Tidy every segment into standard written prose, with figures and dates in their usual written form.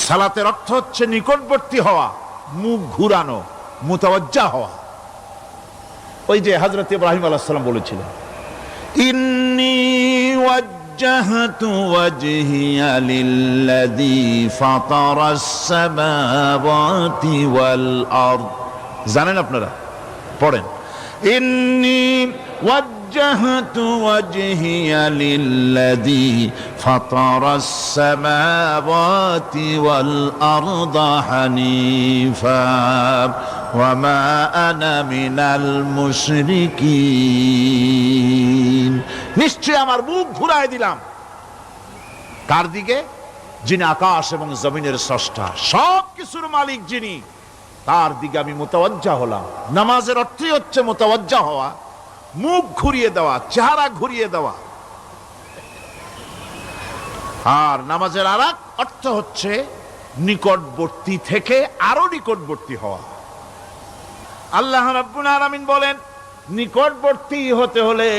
সালাতের অর্থ হচ্ছে নিকটবর্তী হওয়া, মুখ ঘুরানো, মুতাওয়াজ্জা হওয়া। ওই যে হযরত ইব্রাহিম আলাইহিস সালাম বলেছিলেন, ইন্নী ওয়াজ্জাহতু ওয়াজহিয়া লিল্লাযী ফাতারাস সামাওয়াতি ওয়াল আরদ। জানেন আপনারা? পড়েন, ইন্নী ওয়াজ্জাহতু ওয়াজহিয়া লিল্লাযী ফাতারাস সামাওয়াতি ওয়াল আরদা হানিফা ওয়া মা আনা মিনাল মুশরিকিন। নিশ্চয় আমার মুখ ঘুরায় দিলাম। কার দিকে? যিনি আকাশ এবং জমিনের স্রষ্টা, সব কিছুর মালিক যিনি, তার দিকে আমি মুতাওয়াজ্জা হলাম। নামাজের অর্থই হচ্ছে মুতাওয়াজ্জা হওয়া, মুখ ঘুরিয়ে দেওয়া, চেহারা ঘুরিয়ে দেওয়া। আর নামাজের আরেক অর্থ হচ্ছে নিকটবর্তী থেকে আরো নিকটবর্তী হওয়া। আল্লাহ রাব্বুল আলামিন বলেন, নিকটবর্তী হতে হলে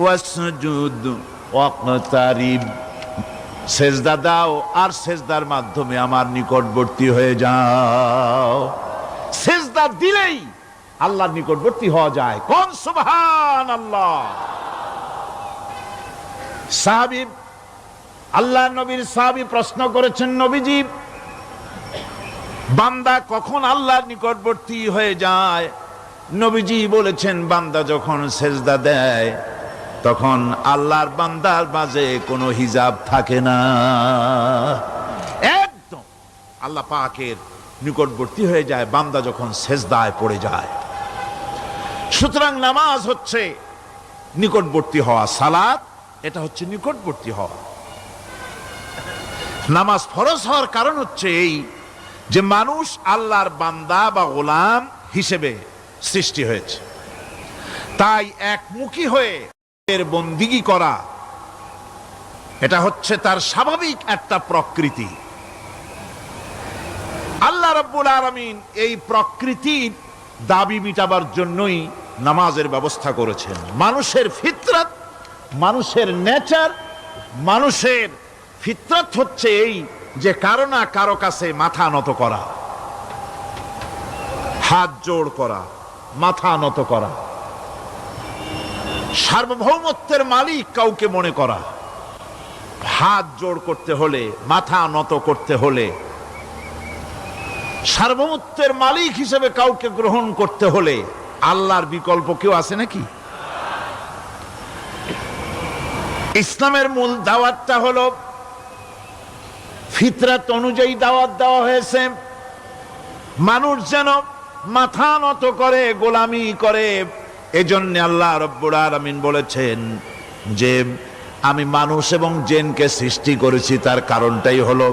ওয়াসজুদ ওয়াকতারিব, সেজদা দাও আর সেজদার মাধ্যমে আমার নিকটবর্তী হয়ে যাও। সেজদা দিলেই আল্লাহর নিকটবর্তী হওয়া যায়। কোন সুবহানাল্লাহ। সাহাবী, আল্লাহ নবীর সাহাবী প্রশ্ন করেছেন, নবীজি, বান্দা কখন আল্লাহর নিকটবর্তী হয়ে যায়? নবীজি বলেছেন, বান্দা যখন সেজদা দেয় তখন আল্লাহর বান্দার মাঝে কোনো হিজাব থাকে না, একদম আল্লাহ পাকের নিকটবর্তী হয়ে যায় বান্দা যখন সেজদায় পড়ে যায়। সুতরাং নামাজ হচ্ছে নিকটবর্তী হওয়া, সালাত এটা হচ্ছে নিকটবর্তী হওয়া। নামাজ ফরজ হওয়ার কারণ হচ্ছে এই যে মানুষ আল্লাহর বান্দা বা গোলাম হিসেবে সৃষ্টি হয়েছে, তাই একমুখী হয়ে এর বন্দিগি করা এটা হচ্ছে তার স্বাভাবিক একটা প্রকৃতি। আল্লাহ রাব্বুল আলামিন এই প্রকৃতির দাবি মিটাবার জন্যই নামাজের ব্যবস্থা করেছেন। মানুষের ফিতরত, মানুষের নেচার, মানুষের ফিতরত হচ্ছে এই যে কারো না কারো কাছে মাথা নত করা, হাত জোড় করা, মাথা নত করা, সার্বভৌমত্বের মালিক কাউকে মনে করা। হাত জোড় করতে হলে, মাথা নত করতে হলে, সার্বভৌমত্বের মালিক হিসেবে কাউকে গ্রহণ করতে হলে আল্লাহর বিকল্প কেউ আছে নাকি? ইসলামের মূল দাওয়াতটা হলো ফিতরত অনুযায়ী দাওয়াত দেওয়া হয়েছে। মানুষ যেন মাথা নত করে, গোলামি করে। এজন্য আল্লাহ রাব্বুল আলামিন বলেছেন যে আমি মানুষ এবং জিনকে সৃষ্টি করেছি, তার কারণটাই হলো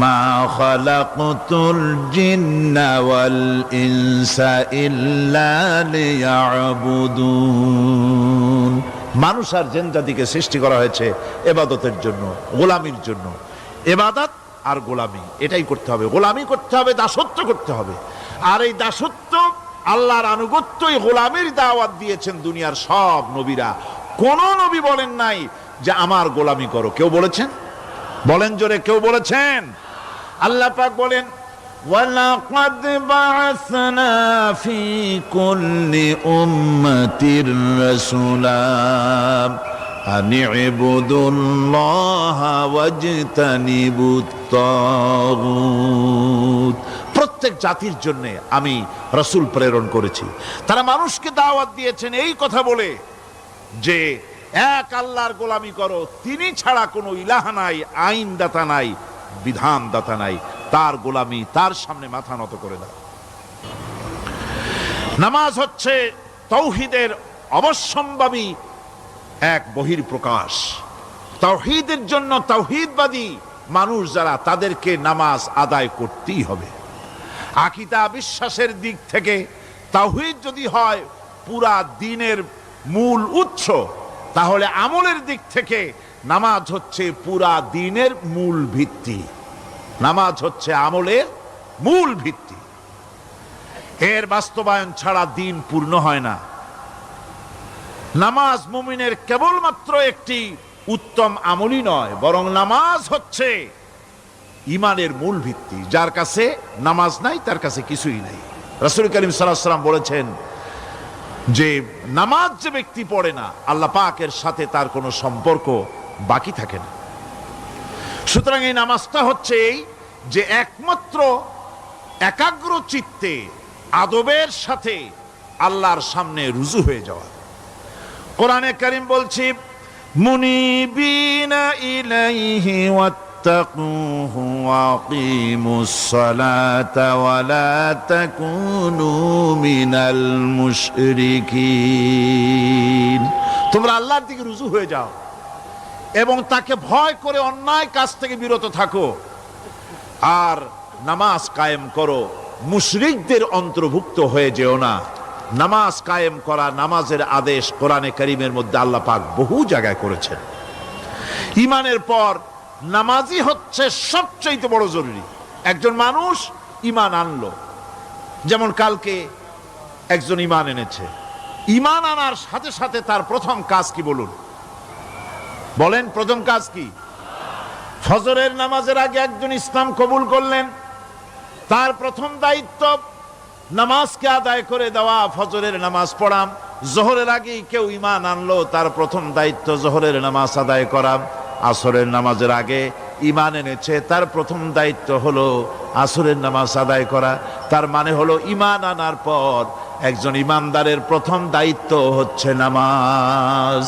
মা খালাকতুল জিন্না ওয়াল ইনসা ইল্লা লিয়াবুদুন। মানুষ আর জিন জাতিকে সৃষ্টি করা হয়েছে ইবাদতের জন্য, গোলামির জন্য। ইবাদত আর গোলামি এটাই করতে হবে, গোলামি করতে হবে, দাসত্ব করতে হবে। আর এই দাসত্ব, আল্লাহর আনুগত্যই গোলামির দাওয়াত দিয়েছেন দুনিয়ার সব নবীরা। কোন নবী বলেন নাই যে আমার গোলামি করো। কেউ বলেছেন? বলেন জোরে, কেউ বলেছেন? আল্লাহ পাক বলেন, ওয়ালাকাদ বা'আসনা ফি কুল্লি উম্মাতির রাসূলা আন ইবুদুল্লাহা ওয়াজতানিবুত তাগুত। প্রত্যেক জাতির জন্য আমি রাসূল প্রেরণ করেছি। তারা মানুষকে দাওয়াত দিয়েছেন এই কথা বলে যে এক আল্লাহর গোলামি করো, তিনি ছাড়া কোনো ইলাহ নাই, আইনদাতা নাই, বিধানদাতা নাই, তার গোলামি, তার সামনে মাথা নত করে দাও। নামাজ হচ্ছে তাওহীদের অবশ্যম্ভাবী এক বহির্প্রকাশ। তাওহীদের জন্য তাওহীদবাদী মানুষ যারা, তাদেরকে নামাজ আদায় করতেই হবে। আকীদা বিশ্বাসের দিক থেকে তাওহীদ যদি হয় পুরা দ্বীনের মূল উৎস, তাহলে আমলের দিক থেকে নামাজ হচ্ছে পুরা দ্বীনের মূল ভিত্তি। নামাজ হচ্ছে আমলের মূল ভিত্তি। এর বাস্তবায়ন ছাড়া দ্বীন পূর্ণ হয় না। নামাজ মুমিনের কেবলমাত্র একটি উত্তম আমলই নয়, বরং নামাজ হচ্ছে ইমানের মূল ভিত্তি। যার কাছে নামাজ নাই তার কাছে কিছুই নাই। রাসূল করিম সাল্লাল্লাহু আলাইহি ওয়াসাল্লাম বলেছেন যে নামাজ যে ব্যক্তি পড়ে না, আল্লাহ পাকের সাথে তার কোনো সম্পর্ক বাকি থাকে না। সুতরাং এই নামাজটা হচ্ছে এই যে একমাত্র একাগ্র চিত্তে আদবের সাথে আল্লাহর সামনে রুজু হয়ে যাওয়া। কোরআনে কারীম বলছে মুনিবিনা ইলাইহি ওয়াত্তাকুহু ওয়াকিমুস সালাতা ওয়ালা তাকুনু মিনাল মুশরিকিন। তোমরা আল্লাহর দিকে রুজু হয়ে যাও এবং তাকে ভয় করে অন্যায় কাজ থেকে বিরত থাকো, আর নামাজ কায়েম করো, মুশরিকদের অন্তর্ভুক্ত হয়ে যেও না। নামাজ কায়েম করা, নামাজের আদেশ কোরআনে কারীমের মধ্যে আল্লাহ পাক বহু জায়গায় করেছেন। ঈমানের পর নামাজই হচ্ছে সবচেয়ে বড় জরুরি। একজন মানুষ ঈমান আনলো, যেমন কালকে একজন ঈমান এনেছে, ঈমান আনার সাথে সাথে তার প্রথম কাজ কি বলুন? বলেন প্রথম কাজ কি? ফজরের নামাজের আগে একজন ইসলাম কবুল করলেন, তার প্রথম দায়িত্ব নামাজকে আদায় করে দেওয়া, ফজরের নামাজ পড়াম। জোহরের আগে কেউ ঈমান আনলো, তার প্রথম দায়িত্ব জোহরের নামাজ আদায় করা। আসরের নামাজের আগে ঈমান এনেছে, তার প্রথম দায়িত্ব হলো আসরের নামাজ আদায় করা। তার মানে হলো ঈমান আনার পর একজন ঈমানদারের প্রথম দায়িত্ব হচ্ছে নামাজ।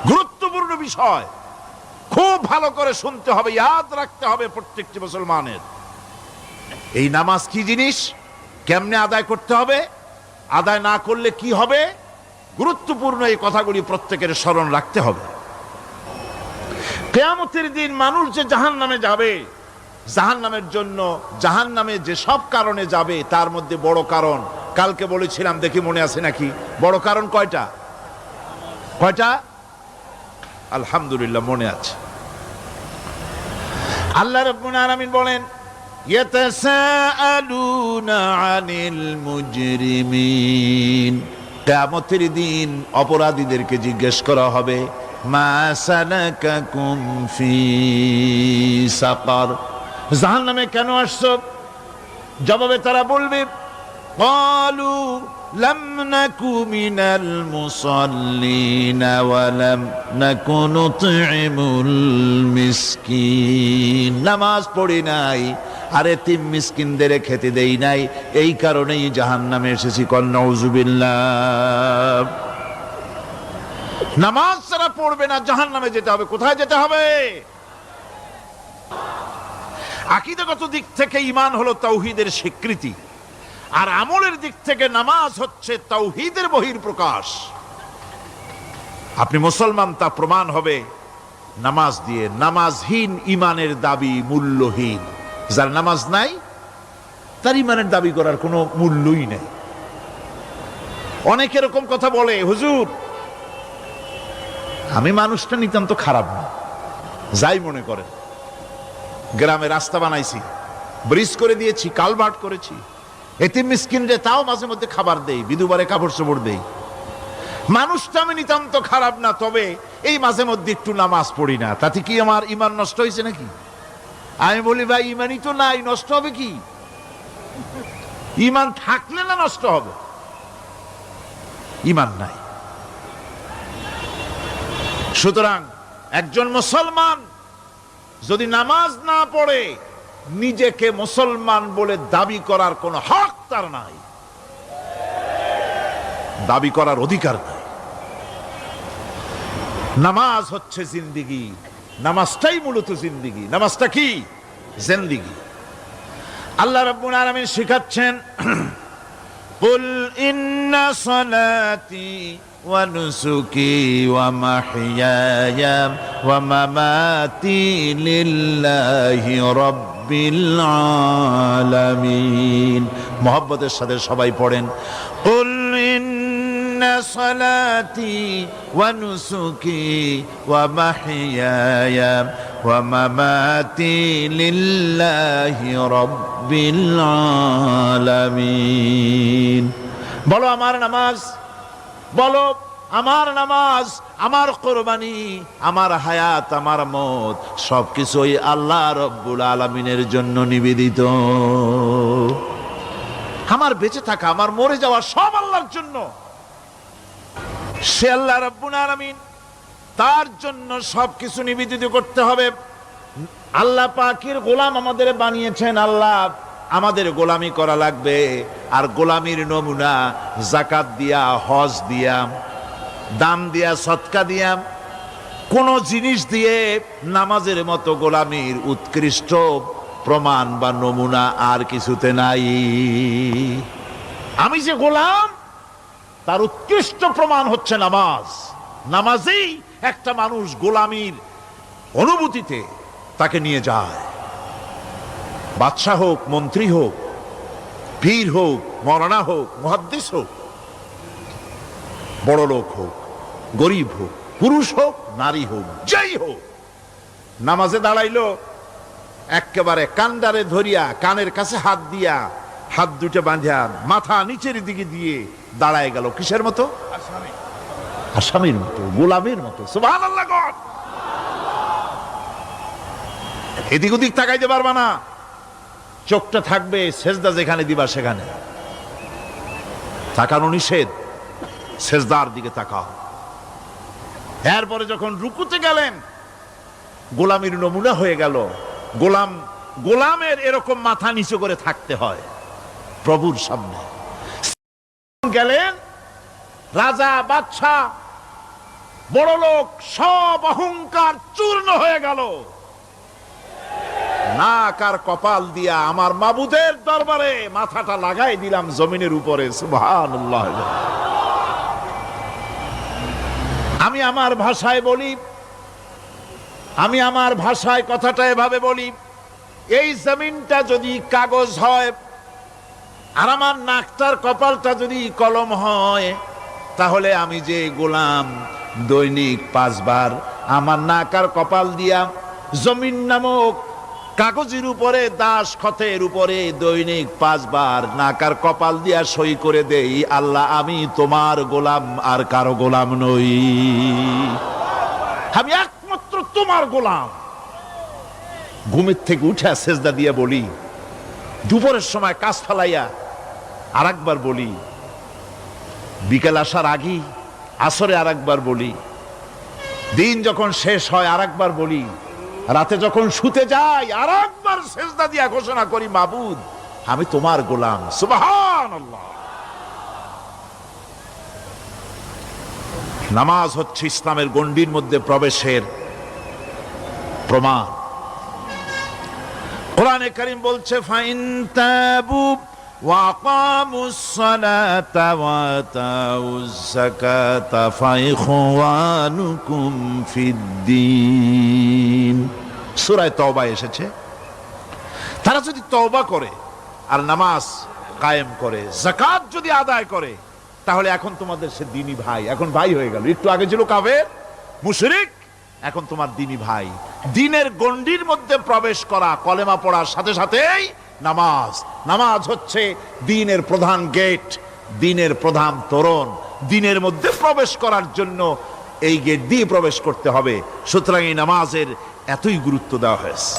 গুরুত্বপূর্ণ বিষয়, খুব ভালো করে শুনতে হবে, ইয়াদ রাখতে হবে প্রত্যেকটি মুসলমানের। এই নামাজ কি জিনিস, কেমনে আদায় করতে হবে, আদায় না করলে কি হবে, গুরুত্বপূর্ণ এই কথাগুলি প্রত্যেকের স্মরণ রাখতে হবে। কিয়ামতের দিন মানুষ যে জাহান্নামে যাবে, জাহান্নামের জন্য জাহান্নামে যে সব কারণে যাবে তার মধ্যে বড় কারণ কালকে বলেছিলাম, দেখি মনে আছে নাকি? বড় কারণ কয়টা? কয়টা? আলহামদুলিল্লাহ মনে আছে। আল্লাহ রাব্বুল আলামিন বলেন ইয়াতাসাআলুনা আনিল মুজরিমিন, কিয়ামতের দিন অপরাধীদেরকে জিজ্ঞেস করা হবে মা সালাকাকুম ফি সাকার, জাহান্নামে কেন আসছো? জবাবে তারা বলবে ক্বালু লাম নাকু মিনাল মুসাল্লিনা ওয়া লাম নাকু নুতঈমুল মিসকিন, নামাজ পড়ি নাই আর এতিম মিসকিনদের খেতে দেই নাই, এই কারণেই জাহান্নামে এসেছি। কল নাউযুবিল্লাহ। নামাজ যারা পড়বে না জাহান্নামে যেতে হবে। কোথায় যেতে হবে? আকীদাগত দিক থেকে ঈমান হলো তাওহীদের স্বীকৃতি, আর আমলের দিক থেকে নামাজ হচ্ছে তাওহীদের বহিঃপ্রকাশ। আপনি মুসলমান তা প্রমাণ হবে নামাজ দিয়ে। নামাজহীন ঈমানের দাবি মূল্যহীন। যার নামাজ নাই তার ঈমানের দাবি করার কোনো মূল্যই নেই। অনেক এরকম কথা বলে, হুজুর আমি মানুষটা নিতান্ত খারাপ না, যাই মনে করেন, গ্রামে রাস্তা বানাইছি, ব্রিজ করে দিয়েছি, কালভার্ট করেছি, এতিম মিসকিনরে তাও মাঝে মধ্যে খাবার দেই, বিধবারে কাপড় চোপড় দেই, মানুষটা আমি নিতান্ত খারাপ না, তবে এই মাঝে মধ্যে একটু নামাজ পড়ি না, তাতে কি আমার ঈমান নষ্ট হয়েছে নাকি? আমি বলি ভাই ঈমানই তো নাই, নষ্ট হবে কি? ঈমান থাকলে না নষ্ট হবে? ঈমান নাই। সুতরাং একজন মুসলমান যদি নামাজ না পড়ে নিজেকে মুসলমান বলে দাবি করার কোনো হক তার নাই, দাবি করার অধিকার নাই। নামাজ হচ্ছে জিন্দেগি, নামাজটাই মূলত জিন্দেগি। নামাজটা কি? জিন্দেগি। আল্লাহ রাব্বুল আলামিন শিখাচ্ছেন কুল ইন্না সালাতি ওয়া নুসুকি ওয়া মাহইয়ায়া ওয়া মামাতি লিল্লাহি রাব্বিল আলামিন। মুহাব্বতের সাথে সবাই পড়েন কুল ইন্না সালাতি ওয়া নুসুকি ওয়া মাহইয়ায়া ওয়া মামাতি লিল্লাহি রাব্বিল আলামিন। বলো আমার নামাজ, বলো আমার নামাজ, আমার কোরবানি, আমার হায়াত, আমার মত সবকিছুই আল্লাহ রব্বুল আলামিনের জন্য নিবেদিত। আমার বেঁচে থাকা, আমার মরে যাওয়া সব আল্লাহর জন্য। সে আল্লাহ রব্বুল আলামিন, তার জন্য সবকিছু নিবেদিত করতে হবে। আল্লাহ পাকের গোলাম আমাদের বানিয়েছেন, আল্লাহ আমাদের গোলামি করা লাগবে। আর গোলামির নমুনা যাকাত দিয়া, হজ দিয়া, দান দিয়া, সদকা দিয়া, কোন জিনিস দিয়ে নামাজের মতো গোলামির উৎকৃষ্ট প্রমাণ বা নমুনা আর কিছুতে নাই। আমি যে গোলাম তার উৎকৃষ্ট প্রমাণ হচ্ছে নামাজ। নামাজেই একটা মানুষ গোলামির অনুভূতিতে তাকে নিয়ে যায়। বাদশাহ হোক, মন্ত্রী হোক, পীর হোক, মৌলানা হোক, মুহাদ্দিস হোক, বড় লোক হোক, গরিব হোক, পুরুষ হোক, নারী হোক, যাই হোক, নামাজে দাঁড়াইলো, একেবারে কান্ডারে ধরিয়া কানের কাছে হাত দিয়া, হাত দুটো বাঁধিয়া মাথা নিচের দিকে দিয়ে দাঁড়ায় গেল। কিসের মতো? আসামির মতো, গোলামের মতো। সুবহানাল্লাহ। এদিক ওদিক তাকাইতে পারবা না, চোখটা থাকবে সেজদা যেখানে দিবা সেখানে। তাকানো নিষেধ, সেজদার দিকে তাকাও। এরপরে যখন রুকুতে গেলেন, গোলামির নমুনা হয়ে গেল। গোলামের এরকম মাথা নিচু করে থাকতে হয় প্রভুর সামনে। গেলেন, রাজা, বাদশাহ, বড় লোক, সব অহংকার চূর্ণ হয়ে গেল। নাক আর কপাল দিয়া আমার মাবুদের দরবারে মাথাটা লাগাই দিলাম জমিনের উপরে। সুবহানাল্লাহ। আমি আমার ভাষায় বলি, আমি আমার ভাষায় কথাটা এভাবে বলি, এই জমিনটা যদি কাগজ হয় আর আমার নাকটার কপালটা যদি কলম হয়, তাহলে আমি যে গোলাম দৈনিক 5 বার আমার নাক আর কপাল দিয়া জমিন নামক কাগজের উপরে, দাস খতের উপরে দৈনিক 5 বার নাক আর কপাল দিয়া সই করে দেই, আল্লাহ আমি তোমার গোলাম আর কারো গোলাম নই, আমি একমাত্র তোমার গোলাম। ঘুমের থেকে উঠে সেজদা দিয়া বলি, দুপুরের সময় কাজ ফালাইয়া আর একবার বলি, বিকেল আসার আগেই আসরে আর একবার বলি, দিন যখন শেষ হয় আর একবার বলি, রাতে যখন শুতে যাই আর একবার সেজদা দিয়া ঘোষণা করি, মাবুদ আমি তোমার গোলাম। সুবহানাল্লাহ। নামাজ হচ্ছে ইসলামের গণ্ডির মধ্যে প্রবেশের প্রমাণ। কোরআনে কারীম বলছে, ফাইন তাবু ওয়া আকামুস সালাতা ওয়া আতাউজ যাকাতা ফাইখওয়ানুকুম ফিদ্দীন। সূরা তওবা এসেছে, তারা যদি তওবা করে আর নামাজ কায়েম করে, যাকাত যদি আদায় করে, তাহলে এখন তোমাদের সে দ্বীনি ভাই, এখন ভাই হয়ে গেল। একটু আগে ছিল কাফের, মুশরিক, এখন তোমার দ্বীনি ভাই। দ্বীনের গণ্ডির মধ্যে প্রবেশ করা, কলেমা পড়ার সাথে সাথেই নামাজ। নামাজ হচ্ছে দ্বীনের প্রধান গেট, দ্বীনের প্রধান তোরণ। দ্বীনের মধ্যে প্রবেশ করার জন্য এই গেট দিয়ে প্রবেশ করতে হবে। সুতরাং এই নামাজের এতই গুরুত্ব দেওয়া হয়েছে।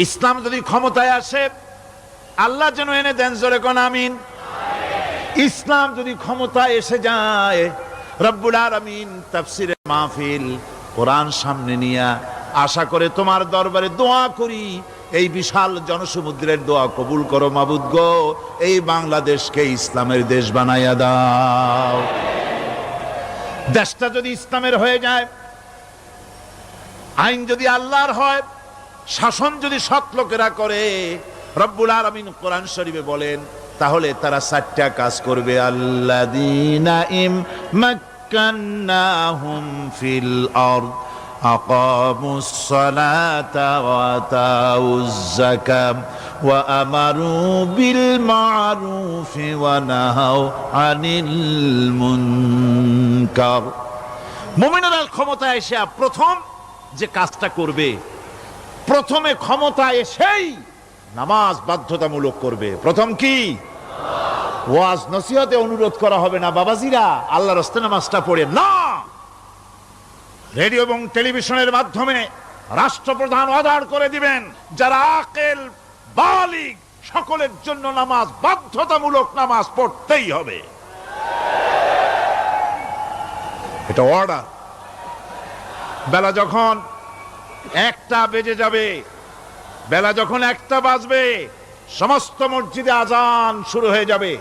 ইসলাম যদি ক্ষমতায় আসে, আল্লাহ যেন এনে দেন, জোরে কোন আমিন। ইসলাম যদি ক্ষমতায় এসে যায়, রব্বুল আলামিন তাফসিরে মাহফিল, কোরআন সামনে নিয়ে আশা করে তোমার দরবারে দোয়া করি, এই বিশাল জনসমুদ্রের দোয়া কবুল করো মাবুদ গো, এই বাংলাদেশকে ইসলামের দেশ বানাইয়া দাও। দেশটা যদি ইসলামের হয়ে যায়, আইন যদি আল্লাহর হয়, শাসন যদি সৎ লোকেরা করে, রব্বুল আলামিন কোরআন শরীফে বলেন, তাহলে তারা 4টা কাজ করবে। আল্লাযীনা মাক্কান্নাহুম ফিল আরদ আকামুস সালাতা ওয়া আতাউজ যাকাত ওয়া আমারু বিল মা'রুফি ওয়া নাহাউ আনিল মুনকার। মুমিনেরা ক্ষমতায় এসে প্রথম যে কাজটা করবে, প্রথমে ক্ষমতা এসেই নামাজ বাধ্যতামূলক করবে। প্রথম কি? ওয়াজ নসিহতে অনুরোধ করা হবে না, বাবাজিরা আল্লাহর রাস্তায় নামাজটা পড়ে না। রেডিও এবং টেলিভিশনের মাধ্যমে রাষ্ট্রপ্রধান অর্ডার করে দিবেন, যারা আকেল বালিগ সকলের জন্য নামাজ বাধ্যতামূলক, নামাজ পড়তেই হবে, এটা অর্ডার। বেলা যখন 1টা বেজে যাবে, বেলা যখন 1টা বাজবে, সমস্ত মসজিদে আজান শুরু হয়ে যাবে।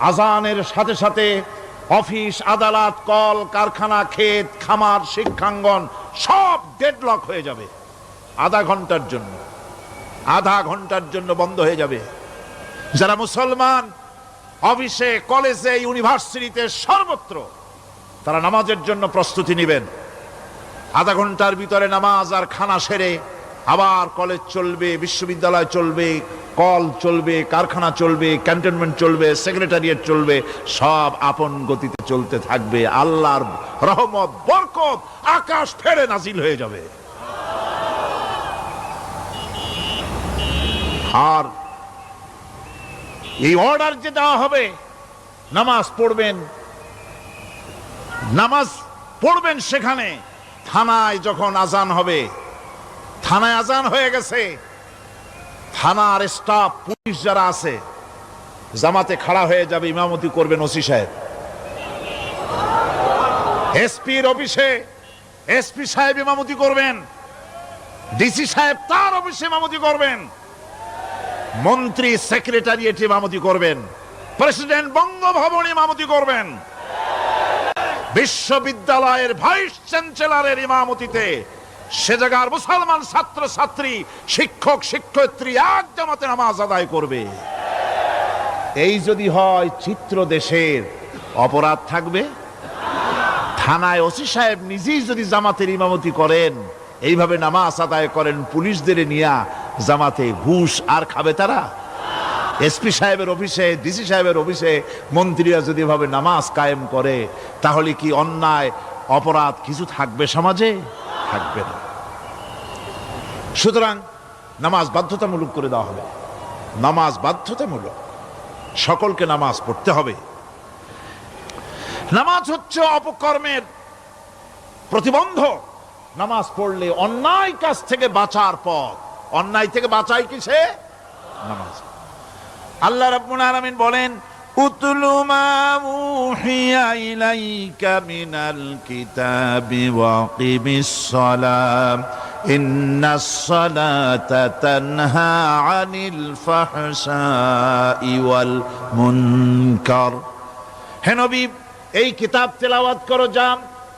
আজানের সাথে সাথে অফিস, আদালত, কল কারখানা, ক্ষেত খামার, শিক্ষাঙ্গন সব ডেডলক হয়ে যাবে। আধা ঘন্টার জন্য বন্ধ হয়ে যাবে। যারা মুসলমান অফিসে, কলেজে, ইউনিভার্সিটিতে, সর্বত্র তারা নামাজের জন্য প্রস্তুতি নেবেন। আধা ঘন্টার ভিতরে নামাজ আর খানা সেরে আবার কলেজ চলবে, বিশ্ববিদ্যালয় চলবে, কল চলবে, কারখানা চলবে, ক্যান্টনমেন্ট চলবে, সেক্রেটারিয়েট চলবে, সব আপন গতিতে চলতে থাকবে। আল্লাহর রহমত, বরকত আকাশ ফেরে নাজিল হয়ে যাবে। আর এই অর্ডার যে দেওয়া হবে, নামাজ পড়বেন, সেখানে থানায় যখন আজান হবে, থানায় আজান হয়ে গেছে, থানার স্টাফ, পুলিশ যারা আছে জামাতে খাড়া হয়ে যাবে, ইমামতি করবেন ওসি সাহেব। এসপির অফিসে এসপি সাহেব ইমামতি করবেন, ডিসি সাহেব তার অফিসে ইমামতি করবেন, মন্ত্রী সেক্রেটারিয়েট ইমামতি করবেন, প্রেসিডেন্ট বঙ্গভবন ইমামতি করবেন, বিশ্ববিদ্যালয়ের ভাইস চ্যান্সেলরের ইমামতিতে সে জায়গার মুসলমান ছাত্র ছাত্রী, শিক্ষক শিক্ষয়িত্রী এক জামাতে নামাজ আদায় করবে। এই যদি হয় চিত্র দেশের, অপরাধ থাকবে? থানায় ওসি সাহেব নিজেই যদি জামাতের ইমামতি করেন, এইভাবে নামাজ আদায় করেন পুলিশদের নিয়ে জামাতে, ঘুষ আর খাবে তারা? এসপি সাহেবের অফিসে, ডিসি সাহেবের অফিসে মন্ত্রীরা যদি এভাবে নামাজ কায়েম করে, তাহলে কি অন্যায় অপরাধ কিছু থাকবে সমাজে? থাকবে না। সুতরাং নামাজ বাধ্যতামূলক করে দেওয়া হবে। নামাজ বাধ্যতামূলক, সকলকে নামাজ পড়তে হবে। নামাজ হচ্ছে অপকর্মের প্রতিবন্ধক। নামাজ পড়লে অন্যায় কাজ থেকে বাঁচার পথ। অন্যায় থেকে বাঁচাই কিসে? নামাজ। আল্লাহ রাব্বুল আলামিন বলেন, উতলু মা উহিয়া ইলাইকা মিনাল কিতাবি ওয়া কিমিস সালাম ইন্নাস সালাতা তানহা আনিল ফাহশাই ওয়াল মুনকার। হে নবী, এই কিতাব তেলাওয়াত করো, যা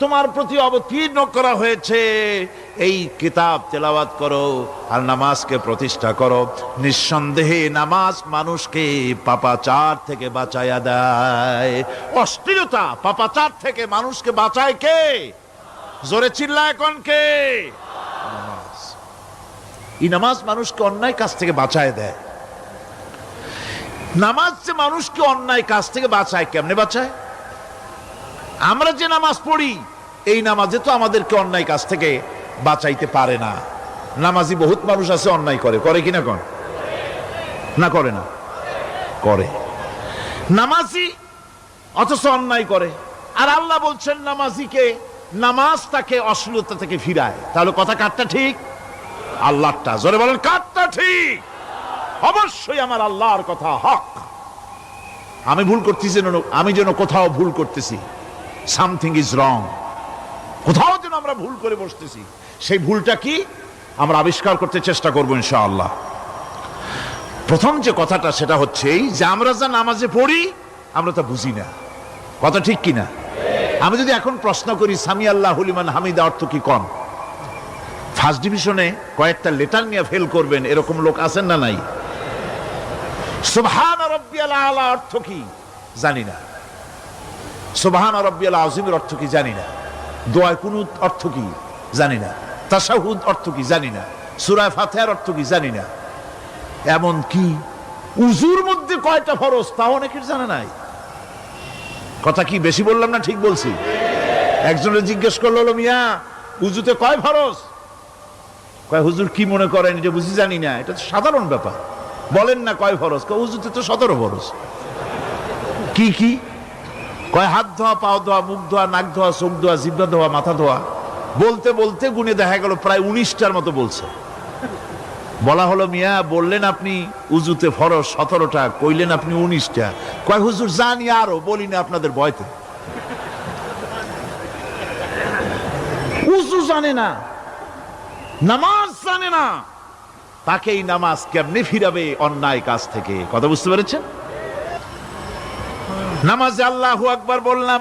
তোমার প্রতি অবতীর্ণ করা হয়েছে, এই কিতাব তেলাওয়াত করো আর নামাজকে প্রতিষ্ঠা করো। নিঃসন্দেহে নামাজ মানুষকে পাপাচার থেকে বাঁচায়া দেয়। অশ্লীলতা, পাপাচার থেকে মানুষকে বাঁচায় কে? জোরে চিল্লায় এখন কে? নামাজ। এই নামাজ মানুষকে অন্যায় কাজ থেকে বাঁচায় দেয়। নামাজ যে মানুষকে অন্যায় কাজ থেকে বাঁচায়, কেমনে বাঁচায়? আমরা যে নামাজ পড়ি, এই নামাজে তো আমাদেরকে অন্যায় কাজ থেকে বাঁচাইতে পারে না। নামাজি বহুত মানুষ আছে অন্যায় করে, করে কিনা কোন? না করে না? করে। নামাজি অথচ অন্যায় করে। আর আল্লাহ বলছেন নামাজিকে, নামাজ তাকে অশ্লীলতা থেকে ফিরায়। তাহলে কথা কারটা ঠিক? আল্লাহরটা। জোরে বলেন, কারটা ঠিক? অবশ্যই আমার আল্লাহর কথা হক। আমি ভুল করতেছি, আমি যেন কোথাও ভুল করতেছি, সামথিং ইজ রং, কোথাও যেন আমরা ভুল করে বসতেছি, সেই ভুলটা কি আমরা আবিষ্কার করতে চেষ্টা করবো ইনশাআল্লাহ। প্রথম যে কথাটা সেটা হচ্ছে এই যে আমরা যা নামাজে পড়ি আমরা তা বুঝি না। কথা ঠিক কিনা? আমি যদি এখন প্রশ্ন করি সামি আল্লাহু লিমান হামিদা অর্থ কি কোন, ফার্স্ট ডিভিশনে কয়েকটা লেটার নিয়ে ফেল করবেন এরকম লোক আছেন না নাই? সুবহান রাব্বিয়াল আলা অর্থ কি জানি না, সুবহান রাব্বিয়াল আযীমের অর্থ কি জানি না, দোয়া কুনুত অর্থ কি জানি না, তাশাহুদ অর্থ কি জানি না, সূরা ফাতিহার অর্থ কি জানি না, এমন কি উযুর মধ্যে কয়টা ফরজ তা অনেকের জানা নাই। কথা কি বেশি বললাম না ঠিক বলছি? একজনে জিজ্ঞেস করলো, মিয়া উযুতে কয় ফরজ? কয় হুজুর কি মনে করেন যে বুঝি জানি না? এটা তো সাধারণ ব্যাপার, বলেন না কয় ফরজ? উযুতে তো 17 ফরজ। কি কি কয়? হাত ধোয়া, পাও ধোয়া, মুখ ধোয়া, নাক ধোয়া, চোখ ধোয়া, জিহ্বা ধোয়া, মাথা ধোয়া। বলতে বলতে গুনে দেখা গেল প্রায় 19টার মতো বলছে। বলা হলো, মিয়া বললেন আপনি উজুতে ফরজ 17টা, কইলেন আপনি 19টা। কয় হুজুর জানি আরো, বলি না আপনাদের ভয়তে। উজু জানে না, নামাজ জানে না, তাকেই নামাজ কেমনে ফিরাবে অন্যায় কাজ থেকে? কথা বুঝতে পেরেছেন? নামাজে আল্লাহু আকবার বললাম,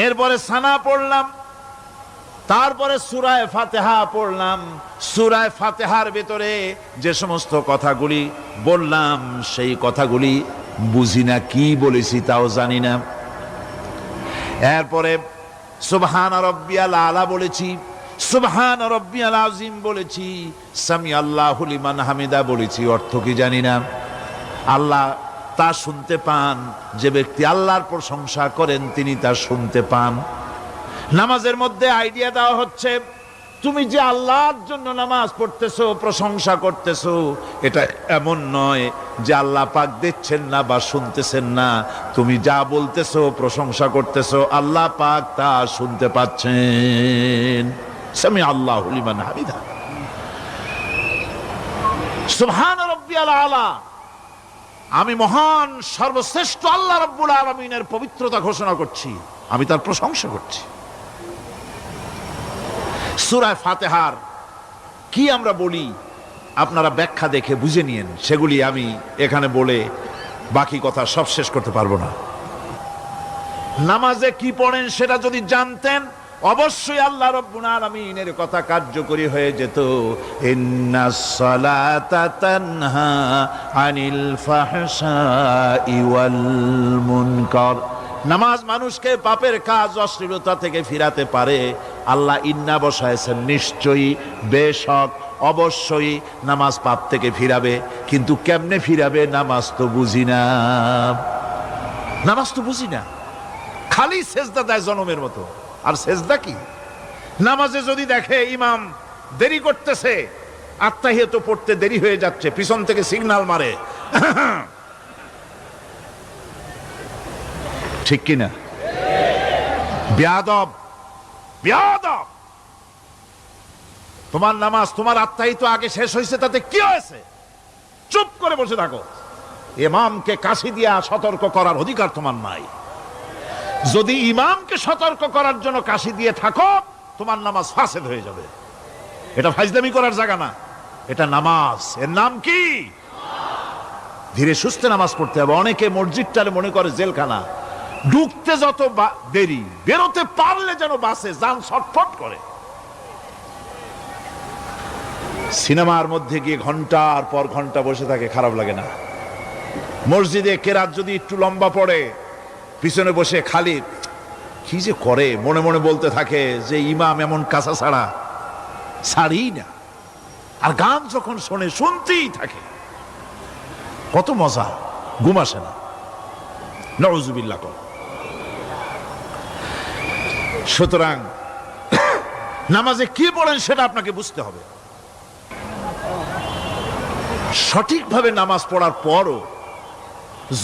এরপরে সানা পড়লাম, তারপরে সূরায়ে ফাতিহা পড়লাম। সূরায়ে ফাতিহার ভিতরে যে সমস্ত কথাগুলি বললাম, সেই কথাগুলি বুঝি না, কি বলেছি তাও জানি না। এরপরে সুবহান রাব্বিয়াল আলা বলেছি, সুবহান রাব্বিয়াল আযীম বলেছি, সামি আল্লাহু লিমান হামিদা বলেছি। অর্থ কি জানি না। আল্লাহ তা শুনতে পান, যে ব্যক্তি আল্লাহর প্রশংসা করেন তিনি তা শুনতে পান। নামাজের মধ্যে আইডিয়া দেওয়া হচ্ছে, তুমি যে আল্লাহর জন্য নামাজ পড়তেছো, প্রশংসা করতেছো, এটা এমন নয় যে আল্লাহ পাক দেখছেন না বা শুনতেছেন না। তুমি যা বলতেছো, প্রশংসা করতেছো, আল্লাহ পাক তা শুনতে পাচ্ছেন। সামি আল্লাহু লিমান হামিদা, সুবহান রাব্বিয়াল আলা। আমি মহান সর্বশ্রেষ্ঠ আল্লাহ রাব্বুল আলামিনের পবিত্রতা ঘোষণা করছি, আমি তার প্রশংসা করছি। সূরা ফাতিহার কি আমরা বলি আপনারা ব্যাখ্যা দেখে বুঝে নিয়েন, সেগুলি আমি এখানে বলে বাকি কথা সব শেষ করতে পারবো না। নামাজে কি পড়েন সেটা যদি জানতেন, অবশ্যই আল্লাহ রাব্বুল আলামিনের কথা কার্যকরী হয়ে যেত। ইন্নাস সালাতা তানহা আনিল ফাহশাই ওয়াল মুনকার। নামাজ মানুষকে পাপের কাজ, অশ্লীলতা থেকে ফিরাতে পারে। আল্লাহ ইন্না বসায়ছেন, নিশ্চয়ই, বেশক, অবশ্যই নামাজ পাপ থেকে ফিরাবে। কিন্তু কেমনে ফিরাবে নামাজ তো বুঝি না, নামাজ তো বুঝি না। খালি সেজদা দেয় জনমের মতো। আর সেজদা কি? নামাজে যদি দেখে ইমাম দেরি করতেছে, আত্তাহিয়াত পড়তে দেরি হয়ে যাচ্ছে, পিছন থেকে সিগন্যাল মারে, ঠিক কিনা? বেয়াদব, বেয়াদব। তোমার নামাজ, তোমার আত্তাহিয়াত আগে শেষ হয়েছে, তাতে কি হয়েছে? চুপ করে বসে থাকো। ইমামকে কাশি দিয়া সতর্ক করার অধিকার তোমার নাই। যদি ইমামকে সতর্ক করার জন্য কাশি দিয়ে থাকো, তোমার নামাজ ফাসেদ হয়ে যাবে। এটা ফাজলামি করার জায়গা না, এটা নামাজ। এর নাম কি? ধীরে সুস্থে নামাজ পড়তে হবে। অনেকে মসজিদটারে মনে করে জেলখানা। ঢুকতে যত দেরি, বেরোতে পারলে যেন বাসে যান ছটফট করে। সিনেমার মধ্যে গিয়ে ঘন্টার পর ঘন্টা বসে থাকে, খারাপ লাগে না? মসজিদে কেরাত যদি একটু লম্বা পড়ে, পিছনে বসে খালি কি যে করে, মনে মনে বলতে থাকে যে ইমাম এমন কাঁচা ছাড়া ছাড়ি না। আর গান যখন শোনে, শুনতেই থাকে, কত মজা, ঘুম আসে না। নাউযুবিল্লাহ। সুতরাং নামাজে কি পড়েন সেটা আপনাকে বুঝতে হবে। সঠিকভাবে নামাজ পড়ার পরও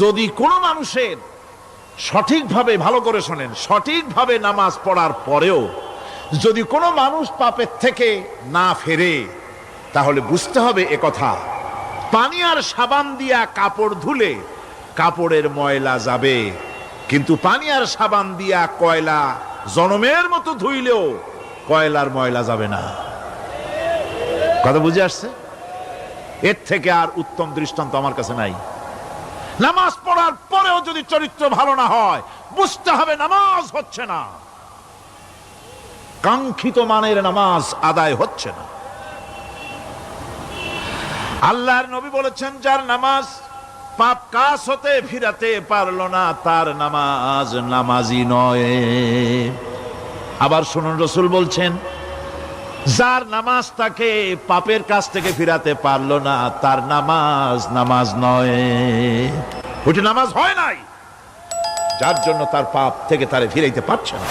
যদি কোনো মানুষের সঠিকভাবে, ভালো করে শোনেন, সঠিকভাবে নামাজ পড়ার পরেও যদি কোনো মানুষ পাপের থেকে না ফেরে, তাহলে বুঝতে হবে একথা, পানি আর সাবান দিয়া কাপড় ধুলে কাপড়ের ময়লা যাবে, কিন্তু পানি আর সাবান দিয়া কয়লা জনমের মতো ধুইলেও কয়লার ময়লা যাবে না। কথা বুঝে আসছে? এর থেকে আর উত্তম দৃষ্টান্ত আমার কাছে নাই। নামাজ পড়ার পরেও যদি চরিত্র ভালো না হয়, বুঝতে হবে নামাজ হচ্ছে না, কাঙ্ক্ষিত মানের নামাজ আদায় হচ্ছে না। আল্লাহর নবী বলেছেন, যার নামাজ পাপ কাজ হতে ফিরাতে পারলো না, তার নামাজ নামাজি নয়। আবার শুনুন, রাসূল বলছেন, যার নামাজ তাকে পাপের কাছ থেকে ফিরাতে পারলো না, তার নামাজ নামাজ নয়। ওইটা নামাজ হয় নাই, যার জন্য তার পাপ থেকে তারে ফিরাইতে পারছে না।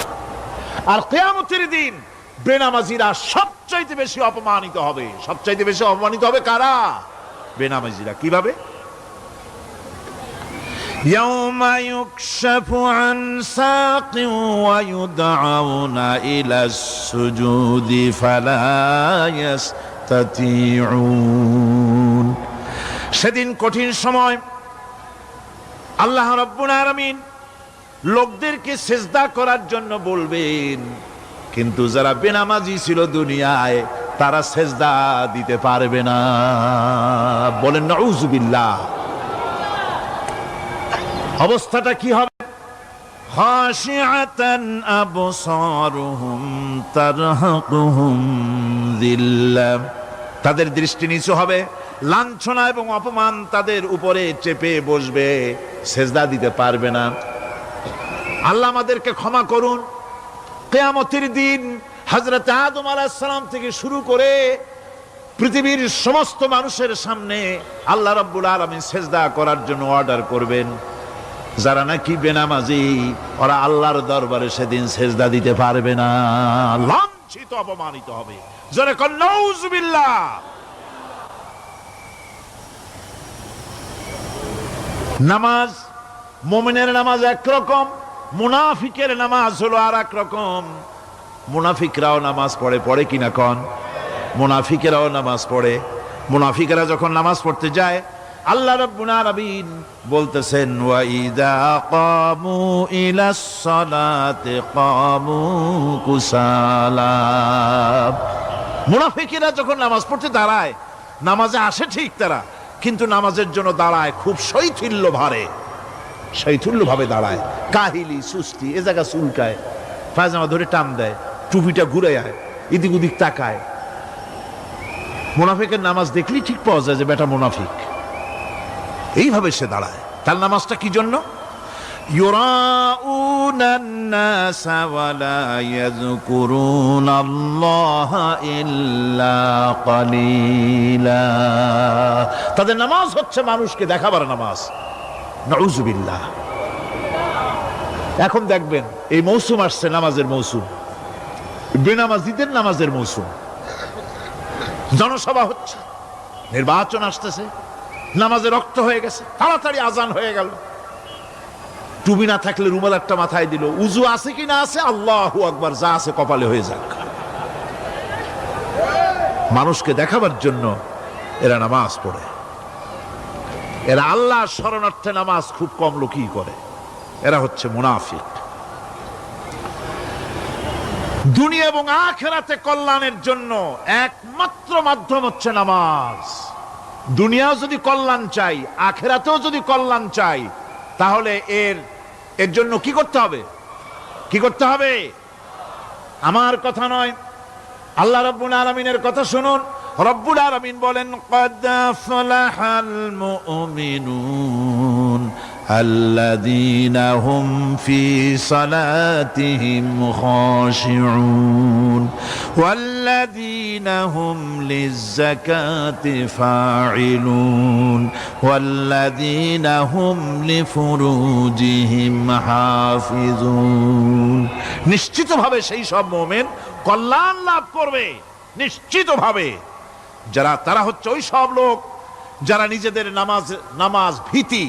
আর কিয়ামতের দিন বেনামাজিরা সবচাইতে বেশি অপমানিত হবে। সবচাইতে বেশি অপমানিত হবে কারা? বেনামাজিরা। কিভাবে? يوم يكشف عن ساق ويدعون إلى السجود فلا يستطيعون সেদিন কঠিন সময় আল্লাহ রাব্বুল আলামিন লোকদেরকে সিজদা করার জন্য বলবেন, কিন্তু যারা বেনামাজি ছিল দুনিয়ায় তারা সিজদা দিতে পারবে না। বলেন নাউযুবিল্লাহ। অবস্থাটা কি হবে? খাশিআতান আবসারুহুম তারহাকুহুম যিল্লাহ, তাদের দৃষ্টি নিচু হবে, লাঞ্ছনা এবং অপমান তাদের উপরে চেপে বসবে, সিজদা দিতে পারবে না। আল্লাহ আমাদেরকে ক্ষমা করুন। কিয়ামতের দিন হযরত আদম আলাইহিস সালাম থেকে শুরু করে পৃথিবীর সমস্ত মানুষের সামনে আল্লাহ রাব্বুল আলামিন সিজদা করার জন্য অর্ডার করবেন। যারা নাকি বেনামাজি ওরা আল্লাহর দরবারে সেদিন সিজদা দিতে পারবে না, লাঞ্ছিত অপমানিত হবে। জোরে কোন নাউযুবিল্লাহ। নামাজ, মুমিনের নামাজ একরকম, মুনাফিকের নামাজ হলো আর এক রকম। মুনাফিকরাও নামাজ পড়ে, পড়ে কিনা কন? মুনাফিকেরাও নামাজ পড়ে। মুনাফিকেরা যখন নামাজ পড়তে যায় আল্লাহ রাব্বুল আলামিন বলতেছেন ওয়া ইযা কামু ইলাস সালাতি কামু কুসালা। মুনাফিকেরা যখন নামাজ পড়তে দাঁড়ায়, নামাজে আসে ঠিক তারা, কিন্তু নামাজের জন্য দাঁড়ায় খুব শৈথিল্য ভারে, শৈথিল্য ভাবে দাঁড়ায়, কাহিলি সুস্তি, এ জায়গা চুলকায়, পায়জামা ধরে টান দেয়, টুপিটা ঘুরে যায়, এদিক ওদিক তাকায়। মুনাফিকের নামাজ দেখলেই ঠিক পাওয়া যায় যে বেটা মুনাফিক। এইভাবে সে দাঁড়ায়। তার নামাজটা কি জন্য? ইউরাউনান নাসা ওয়া লা ইয়াযকুরুনাল্লাহা ইল্লা কালিলা। তাদের নামাজ হচ্ছে মানুষকে দেখাবার নামাজ। নাউযুবিল্লাহ। এখন দেখবেন এই মৌসুম আসছে, নামাজের মৌসুম, বেনামাজিদের নামাজের মৌসুম। জনসভা হচ্ছে, নির্বাচন আসতেছে, নামাজে রক্ত হয়ে গেছে, তাড়াতাড়ি আজান হয়ে গেল। টুপি না থাকলে রুমাল একটা মাথায় দিল, উজু আছে কি না আছে, আল্লাহু আকবার, যা আছে কপালে হয়ে যাক। মানুষকে দেখাবার জন্য এরা নামাজ পড়ে। এরা আল্লাহর শরণার্থে নামাজ খুব কম লোকই করে। এরা হচ্ছে মুনাফিক। দুনিয়া এবং আখিরাতে কল্যাণের জন্য একমাত্র মাধ্যম হচ্ছে নামাজ। দুনিয়াও যদি কল্যাণ চাই, আখিরাতেও যদি কল্যাণ চাই, তাহলে এর জন্য কি করতে হবে? কি করতে হবে? আমার কথা নয়, আল্লাহ রাব্বুল আলামিনের কথা শুনুন। রব্বুল আলামিন বলেন ক্বাদ আফলাহাল মুমিনুন আল্লাযীনা হুম ফি সালাতিহিম খাশিউন ওয়াল্লাযীনা হুম লিয-যাকাতি ফাঈলুন ওয়াল্লাযীনা হুম লিফুরুজিহিম হাফিজুন। নিশ্চিতভাবে সেই সব মুমিন কল্যাণ লাভ করবে, নিশ্চিতভাবে। তারা হচ্ছে ওই সব লোক যারা নিজেদের নামাজ ভীতি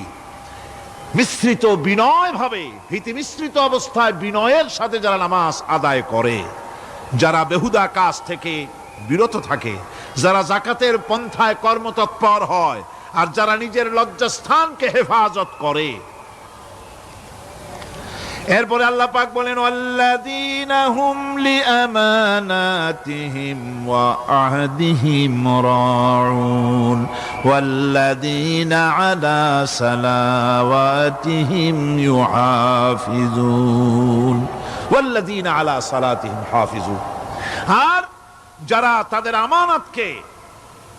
মিশ্রিত, বিনয় ভাবে, ভীতি মিশ্রিত অবস্থায় বিনয়ের সাথে যারা নামাজ আদায় করে, যারা বেহুদা কাজ থেকে বিরত থাকে, যারা যাকাতের পন্থায় কর্মতৎপর হয়, আর যারা নিজের লজ্জাস্থানকে হেফাজত করে। এরপরে আল্লাহ পাক বলেন ওয়াল্লাযীনা হুম লিআমানাতিহিম ওয়া আহদিহিম রাউন ওয়াল্লাযীনা আলা সালাওয়াতিহিম ইউহাফিজুন ওয়াল্লাযীনা আলা সালাতিহিম হাফিজুন। আর যারা তাদের আমানতকে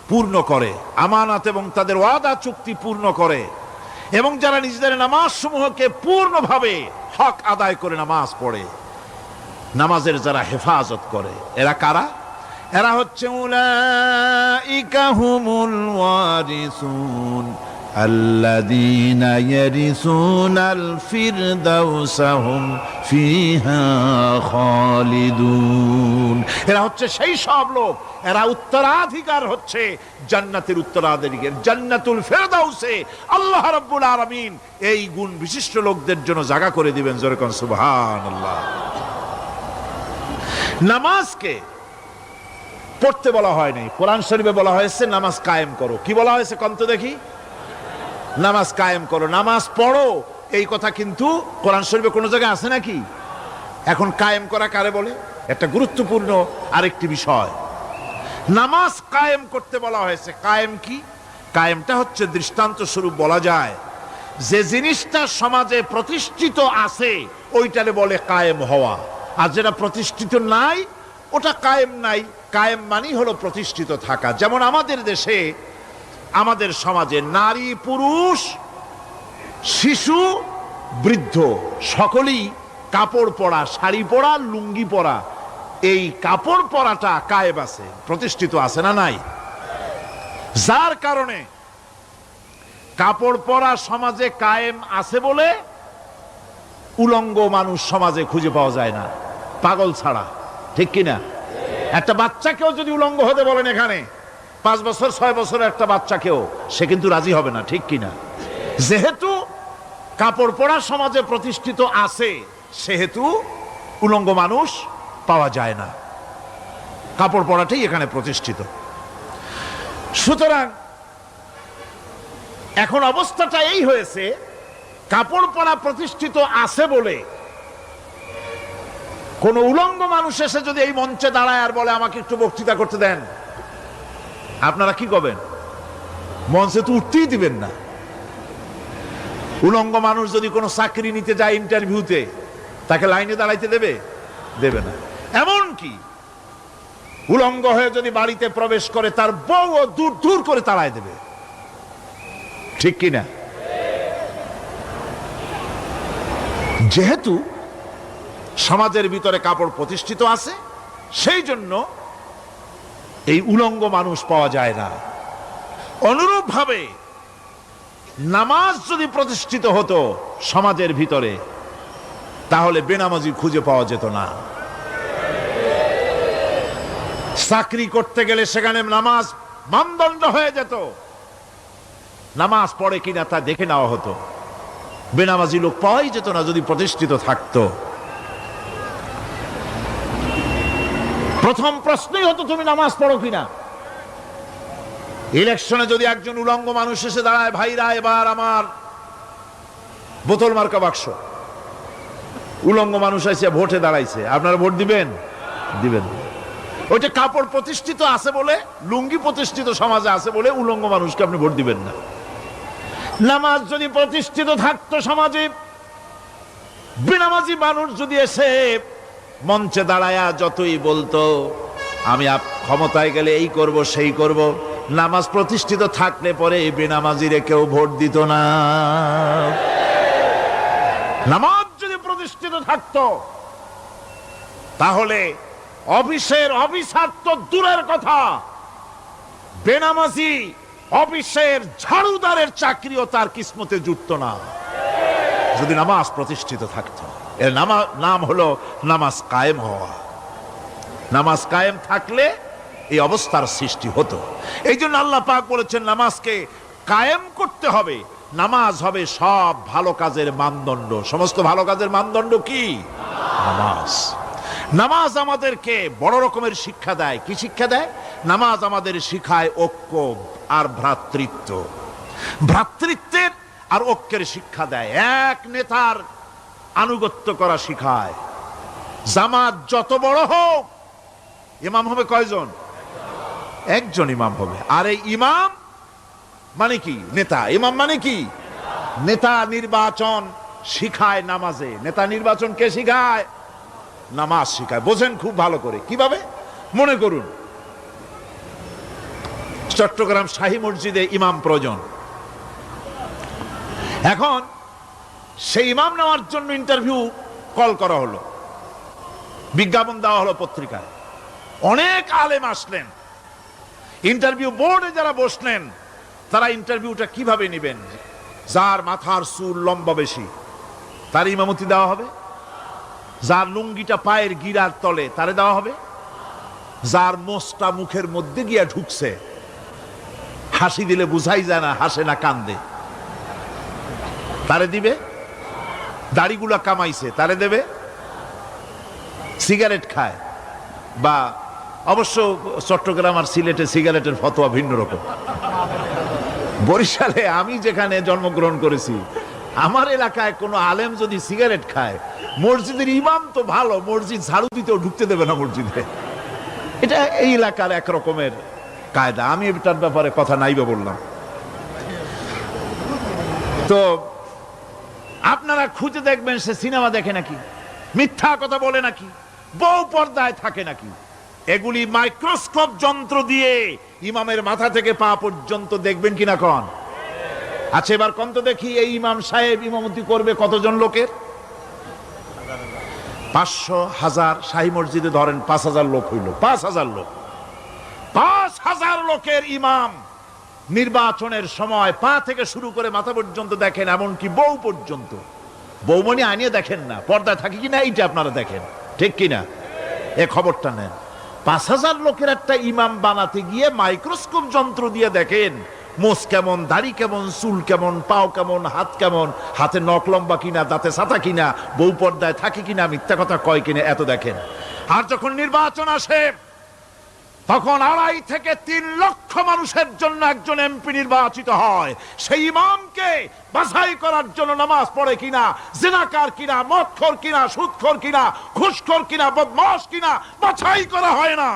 পূর্ণ করে, আমানত এবং তাদের ওয়াদা চুক্তি পূর্ণ করে, এবং যারা নিজেদের নামাজ সমূহকে পূর্ণভাবে হক আদায় করে নামাজ পড়ে, নামাজের যারা হেফাজত করে, এরা কারা? এরা হচ্ছে উলাইকা হুমুল ওয়ারিসুন আল্লাযীনা ইয়ারিসুনাল ফিরদাউসা হুম ফিহা খালিদুন। এরা হচ্ছে সেই সব লোক, এরা উত্তরাধিকার হচ্ছে জান্নাতের উত্তরাধিকার, জান্নাতুল ফিরদাউসে আল্লাহ রাব্বুল আলামিন এই গুণ বিশিষ্ট লোকদের জন্য জায়গা করে দিবেন। জোরে কোন সুবহানাল্লাহ। নামাজকে পড়তে বলা হয় নাই, কোরআন শরীফে বলা হয়েছে নামাজ কায়েম করো। কি বলা হয়েছে কন্ত দেখি? নামাজ কায়েম করো, নামাজ পড়ো। এই কথা কিন্তু কোরআন শরীফে কোনো জায়গায় আছে নাকি? এখন কায়েম করা কারে বলে? একটা গুরুত্বপূর্ণ আরেকটি বিষয়, নামাজ কায়েম করতে বলা হয়েছে। কায়েম কি? কায়েমটা হচ্ছে দৃষ্টান্ত স্বরূপ বলা যায় যে জিনিসটা সমাজে প্রতিষ্ঠিত আছে ওইটারে বলে কায়েম হওয়া, আর যেটা প্রতিষ্ঠিত নাই ওটা কায়েম নাই। কায়েম মানেই হলো প্রতিষ্ঠিত থাকা। যেমন আমাদের দেশে, আমাদের সমাজে নারী পুরুষ শিশু বৃদ্ধ সকলেই কাপড় পরা, শাড়ি পরা, লুঙ্গি পরা, এই কাপড় পরাটা কায়েম আছে, প্রতিষ্ঠিত আছে না নাই? যার কারণে কাপড় পরা সমাজে কায়েম আছে বলে উলঙ্গ মানুষ সমাজে খুঁজে পাওয়া যায় না, পাগল ছাড়া। ঠিক কিনা? একটা বাচ্চাকেও যদি উলঙ্গ হতে বলেন এখানে, 5 বছর 6 বছর একটা বাচ্চাকেও, সে কিন্তু রাজি হবে না। ঠিক কিনা? যেহেতু কাপড় পরা সমাজে প্রতিষ্ঠিত আছে সেহেতু উলঙ্গ মানুষ পাওয়া যায় না, কাপড় পরাটাই এখানে প্রতিষ্ঠিত। সুতরাং এখন অবস্থাটা এই হয়েছে, কাপড় পরা প্রতিষ্ঠিত আছে বলে কোন উলঙ্গ মানুষ এসে যদি এই মঞ্চে দাঁড়ায় আর বলে আমাকে একটু বক্তৃতা করতে দেন, আপনারা কি করবেন? মঞ্চে তো উঠতেই দিবেন না। উলঙ্গ মানুষ যদি কোনো চাকরি নিতে যায় ইন্টারভিউতে, তাকে লাইনে দাঁড়াইতে দেবে? দেবে না। এমনকি উলঙ্গ হয়ে যদি বাড়িতে প্রবেশ করে তার বউ দূর দূর করে তাড়ায় দেবে। ঠিক কিনা? যেহেতু সমাজের ভিতরে কাপড় প্রতিষ্ঠিত আছে সেই জন্য এই উলঙ্গ মানুষ পাওয়া যায় না। অনুরূপ ভাবে নামাজ যদি প্রতিষ্ঠিত হতো সমাজের ভিতরে, তাহলে বেনামাজি খুঁজে পাওয়া যেত না। চাকরি করতে গেলে সেখানে নামাজ মানদণ্ড হয়ে যেত, নামাজ পড়ে কিনা তা দেখে নেওয়া হতো। বেনামাজি লোক পাওয়াই যেত না যদি প্রতিষ্ঠিত থাকতো। প্রথম প্রশ্নই হতো তুমি নামাজ পড়ো কিনা। ইলেকশনে যদি একজন উলঙ্গ মানুষ এসে দাঁড়ায়, ভাইরা এবার আমার বোতল মার্কা বাক্স, উলঙ্গ মানুষ এসে ভোটে দাঁড়াইছে, আপনারা ভোট দিবেন? দিবেন। ওইটা কাপড় প্রতিষ্ঠিত আছে বলে, লুঙ্গি প্রতিষ্ঠিত সমাজে আছে বলে উলঙ্গ মানুষকে আপনি ভোট দিবেন না। নামাজ যদি প্রতিষ্ঠিত থাকতো সমাজে, বেনামাজি মানুষ যদি এসে মঞ্চে দাঁড়ায়া যতই বলতো আমি ক্ষমতায় গেলে এই করব সেই করব, নামাজ প্রতিষ্ঠিত থাকলে পরে এই বেনামাজিরে কেউ ভোট দিত না। নামাজ যদি প্রতিষ্ঠিত থাকতো তাহলে অফিসের অফিসার তো দূরের কথা, বেনামাজি অফিসের ঝাড়ুদারের চাকরিও তার কিসমতে জুটতো না যদি নামাজ প্রতিষ্ঠিত থাকতো। এর নাম হলো নামাজ কায়েম হওয়া। নামাজ কায়েম থাকলে এই অবস্থার সৃষ্টি হতো। এই জন্য আল্লাহ পাক বলেছেন নামাজকে কায়েম করতে হবে। নামাজ হবে সব ভালো কাজের মানদণ্ড। সমস্ত ভালো কাজের মানদণ্ড কি? নামাজ। নামাজ আমাদেরকে বড় রকমের শিক্ষা দেয়। কি শিক্ষা দেয়? নামাজ আমাদের শিখায় ঐক্য আর ভ্রাতৃত্ব। ভ্রাতৃত্বের আর ঐক্যের শিক্ষা দেয়। এক নেতার আনুগত্য করা শিখায়। জামাত যত বড় হোক, ইমাম হবে কয়জন? একজন ইমাম হবে। আর এই ইমাম মানে কি? নেতা। ইমাম মানে কি? নেতা নির্বাচন শিখায় নামাজে। নেতা নির্বাচন কে শিখায়? নামাজ শিখায়। বোঝেন খুব ভালো করে। কিভাবে? মনে করুন চট্টগ্রাম শাহী মসজিদে ইমাম প্রয়োজন। এখন সেই ইমাম নেওয়ার জন্য ইন্টারভিউ কল করা হলো, বিজ্ঞাপন দেওয়া হলো পত্রিকায়। অনেক আলেম আসলেন, ইন্টারভিউ বোর্ডে যারা বসলেন তারা ইন্টারভিউটা কিভাবে নেবেন? যার মাথার চুল লম্বা বেশি তার ইমামতি দেওয়া হবে, যার লুঙ্গিটা পায়ের গিরার তলে তারে দেওয়া হবে, যার মোষটা মুখের মধ্যে গিয়া ঢুকছে, হাসি দিলে বুঝাই যায় না হাসে না কান্দে, তারে দিবে, দাড়িগুলা কামাইছে তারে দেবে, সিগারেট খায় বা অবশ্য চট্টগ্রাম আর সিলেটে সিগারেটের ফতোয়া ভিন্ন রকম। বরিশালে আমি যেখানে জন্মগ্রহণ করেছি, আমার এলাকায় কোনো আলেম যদি সিগারেট খায়, মসজিদের ইমাম তো ভালো, মসজিদ ঝাড়ু দিতেও ঢুকতে দেবে না মসজিদে। এটা এই এলাকার এক রকমের কায়দা। আমি এটার ব্যাপারে কথা নাইবা বললাম। তো আপনারা খুঁজে দেখবেন সে সিনেমা দেখে নাকি, মিথ্যা কথা বলে নাকি, বউ পর্দায় থাকে নাকি। এগুলি মাইক্রোস্কোপ যন্ত্র দিয়ে ইমামের মাথা থেকে পা পর্যন্ত দেখবেন কিনা কন? আচ্ছা এবার কন তো দেখি, এই ইমাম সাহেব ইমামতি করবে কতজন লোকের? 500, 1000, শাহী মসজিদে ধরেন 5000 লোক হইল, 5000 লোক, 5000 লোকের ইমাম নির্বাচনের সময় পা থেকে শুরু করে মাথা পর্যন্ত দেখেন, এমনকি বউ পর্যন্ত। বৌমনি আনিয়ে দেখেন না, পর্দায় থাকে কিনা এইটা আপনারা দেখেন, ঠিক কিনা? এ খবরটা নেন। 5000 লোকের একটা ইমাম বানাতে গিয়ে মাইক্রোস্কোপ যন্ত্র দিয়ে দেখেন মোষ কেমন, দাড়ি কেমন, চুল কেমন, পাও কেমন, হাত কেমন, হাতে নখ লম্বা কিনা, দাঁতে ছাতা কিনা, বউ পর্দায় থাকে কিনা, মিথ্যা কথা কয় কিনা, এত দেখেন। আর যখন নির্বাচন আসে তখন 2.5 থেকে 3 লক্ষ মানুষের জন্য একজন এমপি নির্বাচিত হয়। সেই ইমামকে বাছাই করার জন্য নামাজ পড়ে কিনা, জিনাকার কিনা, মদখোর কিনা, সুদখোর কিনা, ঘুষখোর কিনা, বদমাশ কিনা বাছাই করা হয় না।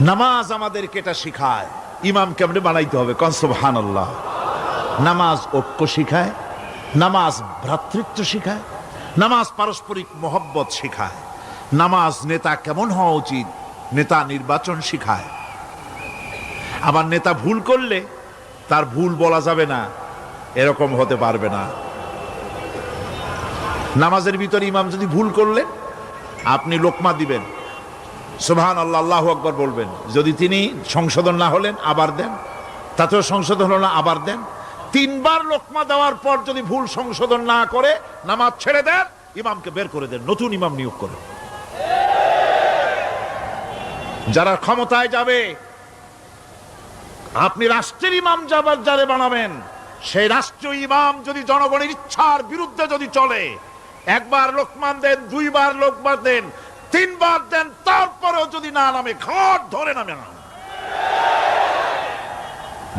নামাজ আমাদেরকে এটা শিখায় ইমাম কেমনে বানাইতে হবে। কন সুবহানাল্লাহ। নামাজ ঐক্য শিখায়, নামাজ ভ্রাতৃত্ব শিখায়, নামাজ পারস্পরিক মহব্বত শিখায়, নামাজ নেতা কেমন হওয়া উচিত, নেতা নির্বাচন শিখায়। আবার নেতা ভুল করলে তার ভুল বলা যাবে না, এরকম হতে পারবে না। নামাজের ভিতরে ইমাম যদি ভুল করলেন, আপনি লোকমা দিবেন, সুবহানাল্লাহ, আল্লাহু আকবার বলবেন। যদি তিনি সংশোধন না হলেন আবার দেন, তাতেও সংশোধন হলো না আবার দেন। 3 বার লোকমা দেওয়ার পর যদি ভুল সংশোধন না করে নামাজ ছেড়ে দেন, ইমামকে বের করে দেন, নতুন ইমাম নিয়োগ করেন। যারা ক্ষমতায় যাবে, আপনি রাষ্ট্রের ইমাম যারে বানাবেন, সেই রাষ্ট্রীয় ইমাম যদি জনগণের ইচ্ছার বিরুদ্ধে যদি চলে, 1 বার লোকমান দেন, 2 বার লোকমান দেন, 3 বার দেন, তারপরেও যদি না নামে, ঘাট ধরে নামে না।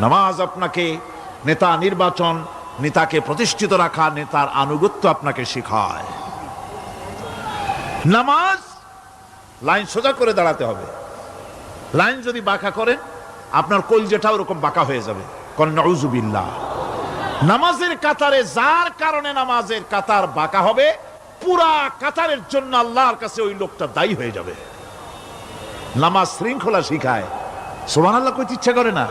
নামাজ আপনাকে নেতা নির্বাচন, নেতাকে প্রতিষ্ঠিত রাখা, নেতার আনুগত্য আপনাকে শেখায়। নামাজ লাইন সোজা করে দাঁড়াতে হবে। লাইন যদি বাঁকা করেন, আপনার কলজেটা ওরকম বাঁকা হয়ে যাবে। কোন নাউযুবিল্লাহ। নামাজের কাতারে যার কারণে নামাজের কাতার বাঁকা হবে, পুরা কাতারের জন্য আল্লাহর কাছে ওই লোকটা দায়ী হয়ে যাবে। নামাজ শৃঙ্খলা শিখায়। সুবহানাল্লাহ কইতে ইচ্ছা করে না?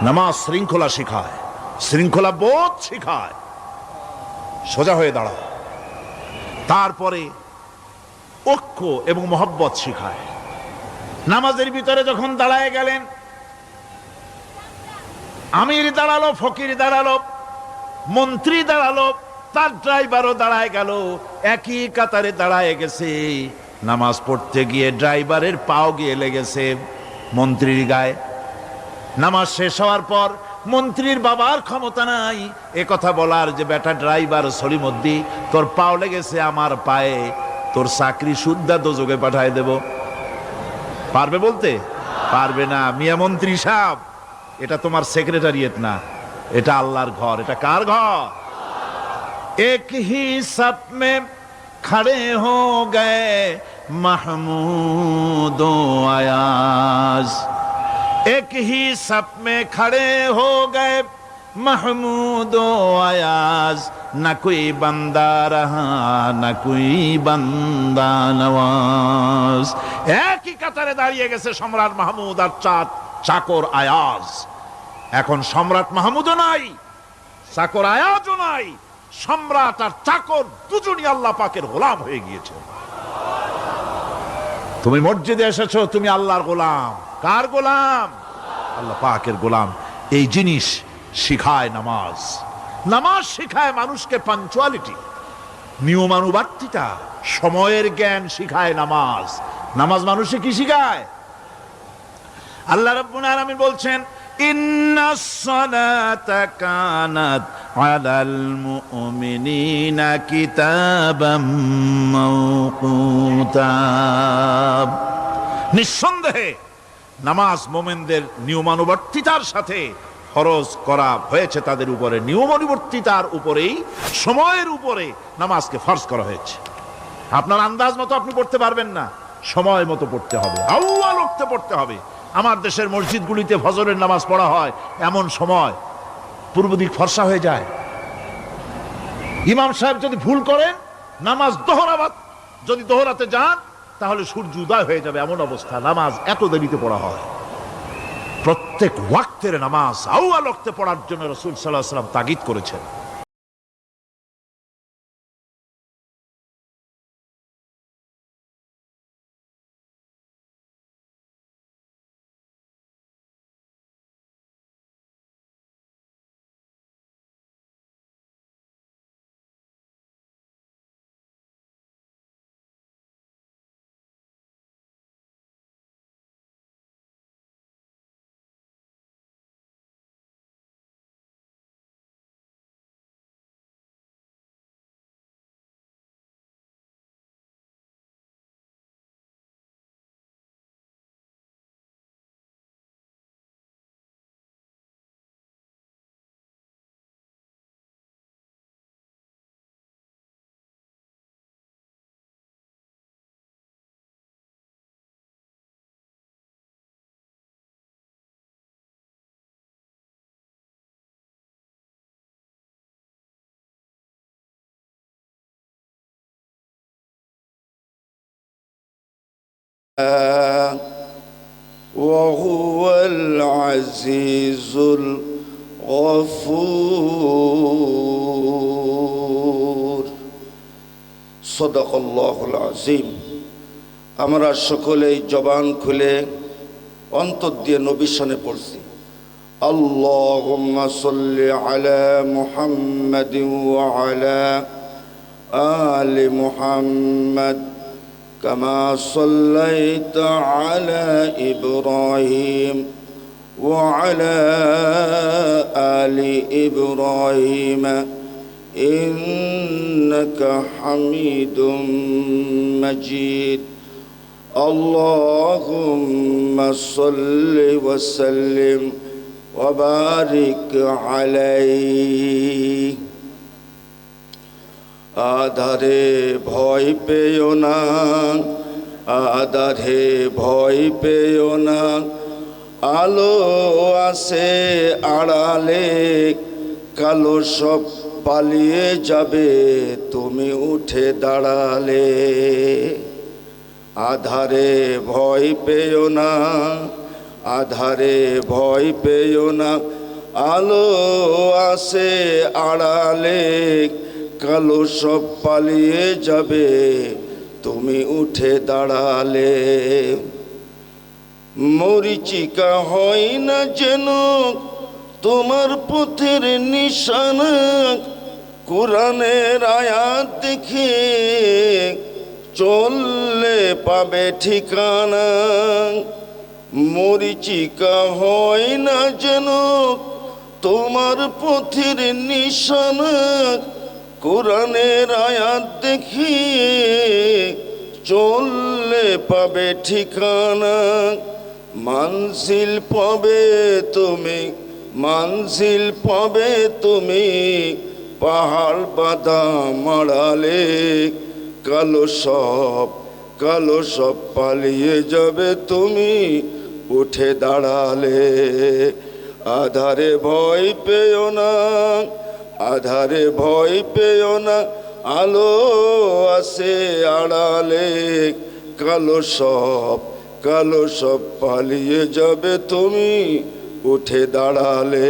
নামাজ শৃঙ্খলা শিখায়, শৃঙ্খলা বোধ শিখায়, সোজা হয়ে দাঁড়ায়। তারপরে ঐক্য এবং মহব্বত শিখায়। নামাজের ভিতরে যখন দাঁড়ায় গেলেন, আমির দাঁড়ালো, ফকির দাঁড়ালো, মন্ত্রী দাঁড়ালো, তার ড্রাইভারও দাঁড়ায় গেল, একই কাতারে দাঁড়ায় গেছে। নামাজ পড়তে গিয়ে ড্রাইভারের পাও গিয়ে লেগেছে মন্ত্রীর গায়ে। নামাজ শেষ হওয়ার পর মন্ত্রীর বাবার ক্ষমতা নাই এ কথা বলার যে বেটা ড্রাইভার সলিমুদ্দি, তোর পাও লেগেছে আমার পায়ে, তোর চাকরি সুদ্ধা দোজকে পাঠায় দেব। পারবে বলতে? পারবে না। মিয়া মন্ত্রী সাহেব, এটা তোমার সেক্রেটারিয়েট না, এটা আল্লাহর ঘর। এটা কার ঘর? এক হি সাপ মে খড়ে হো গয়ে মাহমুদ ও আয়াজ, एक ही सप में खड़े हो गए महमूद ও আয়াজ, না कोई बंदा रहा না कोई बंदा नवाज। একই কাতারে দাঁড়িয়ে গেছে সম্রাট মাহমুদ আর চাকর আয়াজ। এখন সম্রাট মাহমুদও নাই, চাকর আয়াজও নাই, সম্রাট আর চাকর দুজনই আল্লাহ পাকের গোলাম হয়ে গিয়েছে। তুমি মসজিদে এসেছো, তুমি আল্লাহর গোলাম। কার গোলাম? আল্লাহ পাকের গোলাম। এই জিনিস শিখায় নামাজ। নামাজ শিখায় মানুষকে পাঞ্চুয়ালিটি, নিয়মানুবর্তিতা, সময়ের জ্ঞান শিখায় নামাজ। নামাজ মানুষে কি শিখায়? আল্লাহ রাব্বুল আলামিন বলছেন, ইন্নাস সালাতা কানাত আলাল মুমিনিনা কিতাবাম মাওকুতা। নিঃসন্দেহে নামাজ মুমিনদের নিয়মানুবর্তিতার সাথে ফরজ করা হয়েছে, তাদের উপরে নিয়মানুবর্তিতার উপরেই, সময়ের উপরে নামাজকে ফরজ করা হয়েছে। আপনার আন্দাজ মতো আপনি পড়তে পারবেন না, সময় মতো পড়তে হবে, আউয়াল ওয়াক্তে পড়তে হবে। আমার দেশের মসজিদগুলিতে ফজরের নামাজ পড়া হয় এমন সময় পূর্ব দিক ফর্সা হয়ে যায়। ইমাম সাহেব যদি ভুল করেন, নামাজ যদি দোহরাতে যান, তাহলে সূর্য উদয় হয়ে যাবে, এমন অবস্থা। নামাজ এত দেরিতে পড়া হয়। প্রত্যেক ওয়াক্তের নামাজ আউয়াল ওয়াক্তে পড়ার জন্য রাসূল সাল্লাল্লাহু আলাইহি ওয়াসাল্লাম তাগিদ করেছেন। وهو العزيز الغفور صدق الله العظيم। আমরা সকলেই জবান খুলে অন্তর দিয়ে নবীর শানে পড়ছি, আল্লাহুম্মা সাল্লি আলা মুহাম্মাদিন ওয়া আলা আলি মুহাম্মাদ كما صليت على إبراهيم وعلى آل إبراهيم إنك حميد مجيد اللهم صل وسلم وبارك عليه আধারে ভয় পেও না, আধারে ভয় পেও না, আলো আসে আড়ালে, কালো সব পালিয়ে যাবে তুমি উঠে দাঁড়ালে। আধারে ভয় পেও না, আধারে ভয় পেও না, আলো আসে আড়ালে, কালো সব পালিয়ে যাবে তুমি উঠে দাঁড়ালে। মরিচিকা হয় না যেন তোমার পথের নিশানা, কোরআনের আয়াত দেখে চললে পাবে ঠিকানা। মরিচিকা হয় না যেন তোমার পথের নিশানা, কোরআনের আয়াত দেখিয়ে চললে পাবে ঠিকানা। মানজিল পাবে তুমি, মানজিল পাবে তুমি, পাহাড় বাঁধা মাড়ালে, কালো সব পালিয়ে যাবে তুমি উঠে দাঁড়ালে। আধারে ভয় পেও না, আধারে ভয় পেও না, আলো আসে আড়ালে, কালো সব পালিয়ে যাবে তুমি উঠে দাঁড়ালে।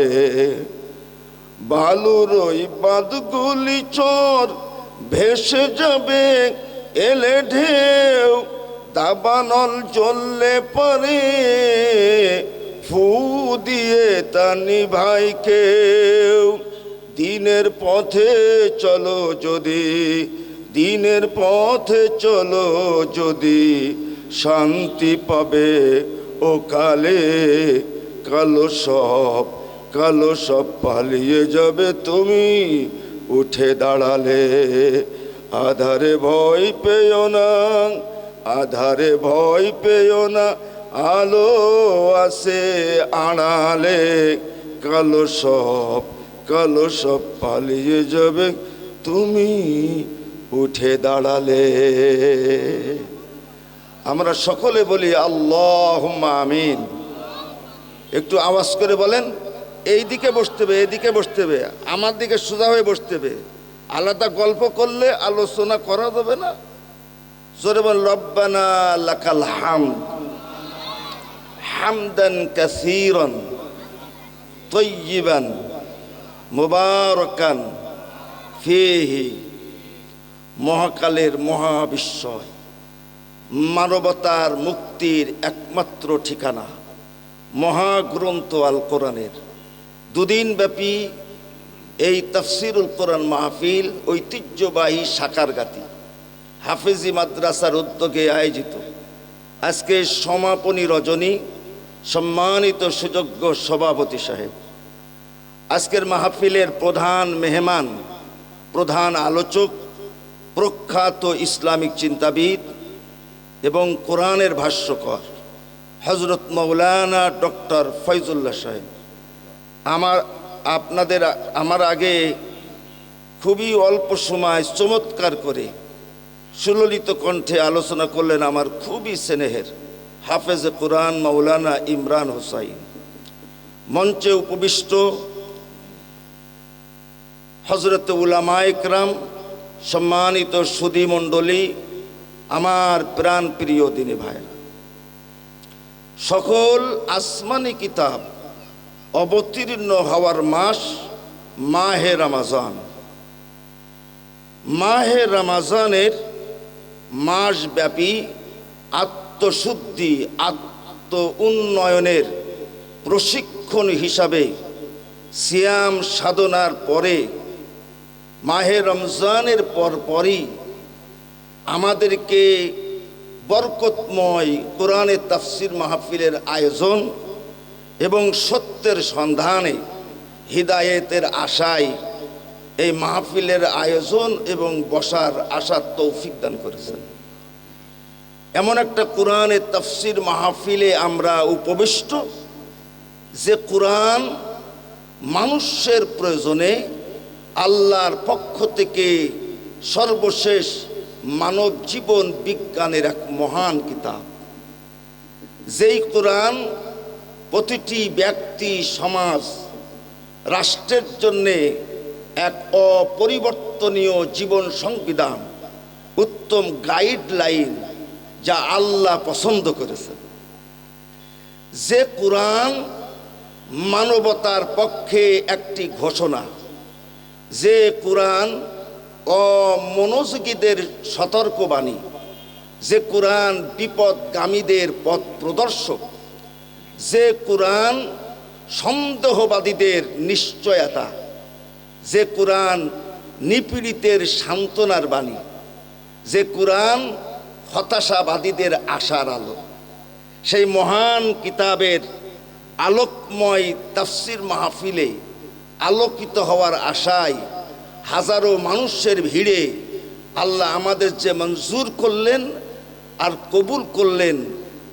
বালুর ওই বাঁধগুলি চর ভেসে যাবে এলে ঢেউ, দাবানল জ্বললে পারে ফু দিয়ে তা নিভাই কেউ। দিনের পথে চলো যদি, দিনের পথে চলো যদি, শান্তি পাবে ও কালে। কালো সব পালিয়ে যাবে তুমি উঠে দাঁড়ালে। আধারে ভয় পেও না, আধারে ভয় পেও না, আলো আসে আড়ালে। কালো সব পালিয়ে যাবে তুমি উঠে দাঁড়ালে। আমরা সকলে বলি আল্লাহুম্মা আমিন। একটু আওয়াজ করে বলেন। এই দিকে বসতে হবে, এদিকে বসতে হবে, আমার দিকে সোজা হয়ে বসতে হবে। আলাদা গল্প করলে আলোচনা করা যাবে না। জোরে বল, রব্বানা লাকাল হামদ হামদান কাসীরান তাইয়িবান মুবারাকান ফীহি। মহাকালের মহাবিশ্বয়, মানবতার মুক্তির একমাত্র ঠিকানা মহাগ্রন্থ আল কোরআনের দুদিন ব্যাপী এই তাফসিরুল কোরআন মাহফিল ঐতিহ্যবাহী সাকারগাতি হাফেজি মাদ্রাসার উদ্যোগে আয়োজিত। আজকে সমাপনী রজনী, সম্মানিত সুযোগ্য সভাপতি সাহেব, আজকের মাহফিলের প্রধান মেহমান, প্রধান আলোচক, প্রখ্যাত ইসলামিক চিন্তাবিদ এবং কোরআনের ভাষ্যকর হযরত মাওলানা ডক্টর ফয়জুল্লাহ সাহেব আমার আগে খুবই অল্প সময় চমৎকার করে সুললিত কণ্ঠে আলোচনা করলেন আমার খুবই স্নেহের হাফেজে কোরআন মাওলানা ইমরান হোসাইন। মঞ্চে উপবিষ্ট হযরত উলামায়ে কেরাম, সম্মানিত সুধী মণ্ডলী, আমার প্রাণ প্রিয় দিনী ভাইরা, সকল আসমানি কিতাব অবতীর্ণ হওয়ার মাস মাহে রমাজান। মাহে রমাজানের মাসব্যাপী আত্মশুদ্ধি, আত্ম উন্নয়নের প্রশিক্ষণ হিসাবে সিয়াম সাধনার পরে মাহে রমজানের পরপরই আমাদেরকে বরকতময় কোরআনের তাফসির মাহফিলের আয়োজন এবং সত্যের সন্ধানে হিদায়েতের আশায় এই মাহফিলের আয়োজন এবং বসার আশার তৌফিক দান করেছেন। এমন একটা কোরআনের তাফসির মাহফিলে আমরা উপবিষ্ট, যে কোরআন মানুষের প্রয়োজনে আল্লাহর পক্ষ থেকে সর্বশেষ মানব জীবন বিজ্ঞানের এক মহান কিতাব। যেই কোরআন প্রতিটি ব্যক্তি, সমাজ, রাষ্ট্রের জন্যে এক অপরিবর্তনীয় জীবন সংবিধান, উত্তম গাইডলাইন, যা আল্লাহ পছন্দ করেছেন। যে কোরআন মানবতার পক্ষে একটি ঘোষণা, যে কোরআন অমনোযোগীদের সতর্কবাণী, যে কোরআন বিপদগামীদের পথ প্রদর্শক, যে কোরআন সন্দেহবাদীদের নিশ্চয়তা, যে কোরআন নিপীড়িতের সান্ত্বনার বাণী, যে কোরআন হতাশাবাদীদের আশার আলো, সেই মহান কিতাবের আলোকময় তাফসির মাহফিলে আলোকিত হওয়ার আশায় হাজারো মানুষের ভিড়ে আল্লাহ আমাদের যে মঞ্জুর করলেন আর কবুল করলেন,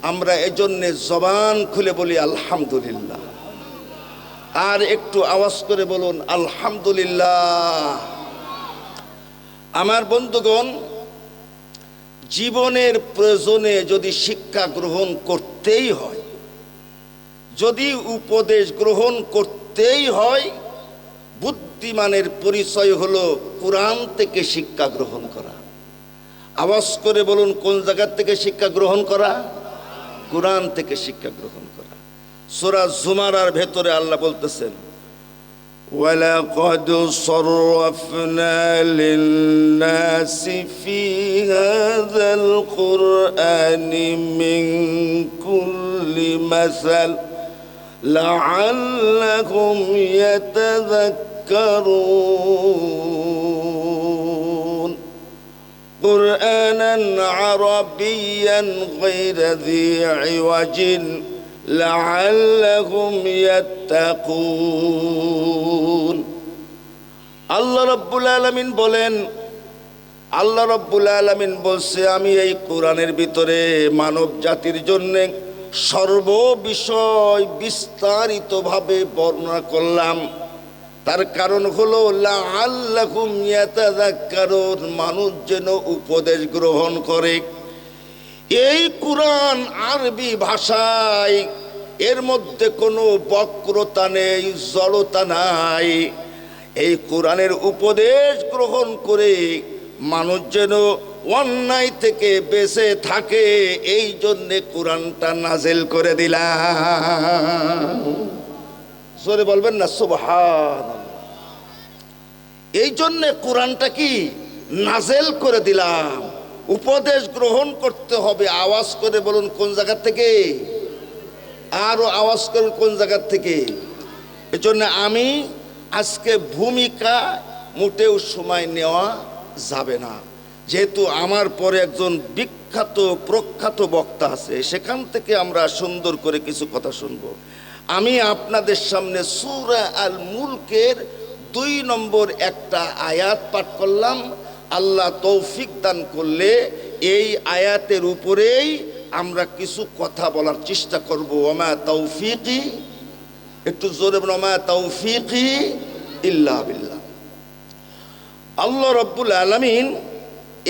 আমরা এজন্যে জবান খুলে বলি আলহামদুলিল্লাহ। আর একটু আওয়াজ করে বলুন আলহামদুলিল্লাহ। আমার বন্ধুগণ, জীবনের প্রয়োজনে যদি শিক্ষা গ্রহণ করতেই হয়, যদি উপদেশ গ্রহণ করতেই হয়, বুদ্ধিমানের পরিচয় হলো কোরআন থেকে শিক্ষা গ্রহণ করা। আওয়াজ করে বলুন, কোন জায়গা থেকে শিক্ষা গ্রহণ করা? কোরআন থেকে শিক্ষা গ্রহণ করা। সূরা জুমারার ভেতরে আল্লাহ বলতেছেন, ولقد صرفنا للناس في هذا القرآن من كل مثل لعلهم يتذكرون قرآنا عربيا غير ذي عوج لعلهم يتقون আল্লাহ রাব্বুল আলামিন বলেন, আল্লাহ রাব্বুল আলামিন বলছে, আমি এই কোরআনের ভিতরে মানব জাতির জন্য সর্ববিষয় বিস্তারিতভাবে বর্ণনা করলাম। তার কারণ হলো লাআল্লাহুম ইয়াতাযাক্কারুন, মানুষ যেন উপদেশ গ্রহণ করে। এই কোরআন আরবি ভাষায়, এর মধ্যে কোনো বক্রতা নেই, জড়তা নাই। এই কোরআনের উপদেশ গ্রহণ করে মানুষ যেন অন্যায় থেকে বেঁচে থাকে, এই জন্যে কোরআনটা নাজেল করে দিলাম। জোরে বলবেন না সুবহানাল্লাহ। এই জন্যে কোরআনটা কি নাজেল করে দিলাম। উপদেশ গ্রহণ করতে হবে। আওয়াজ করে বলুন কোন জায়গা থেকে, আরো আওয়াজ করুন কোন জায়গা থেকে। এজন্য আমি আজকে ভূমিকা মোটেও সময় নেওয়া যাবে না, যেহেতু আমার পরে একজন বিখ্যাত প্রখ্যাত বক্তা আছে, সেখান থেকে আমরা সুন্দর করে কিছু কথা শুনবো। আমি আপনাদের সামনে সূরা আল মুলকের 2 নম্বর একটা আয়াত পাঠ করলাম। আল্লাহ তৌফিক দান করলে এই আয়াতের উপরেই আমরা কিছু কথা বলার চেষ্টা করব। ওমা তৌফিকি, একটু জোরে বলুন, ওমা তৌফিকি ইল্লা বিল্লাহ। আল্লাহ রাব্বুল আলামিন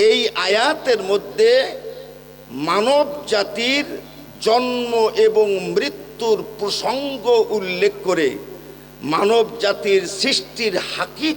এই আয়াতের মধ্যে মানব জাতির জন্ম এবং মৃত্যুর প্রসঙ্গ উল্লেখ করে মানব জাতির সৃষ্টির হাকিকত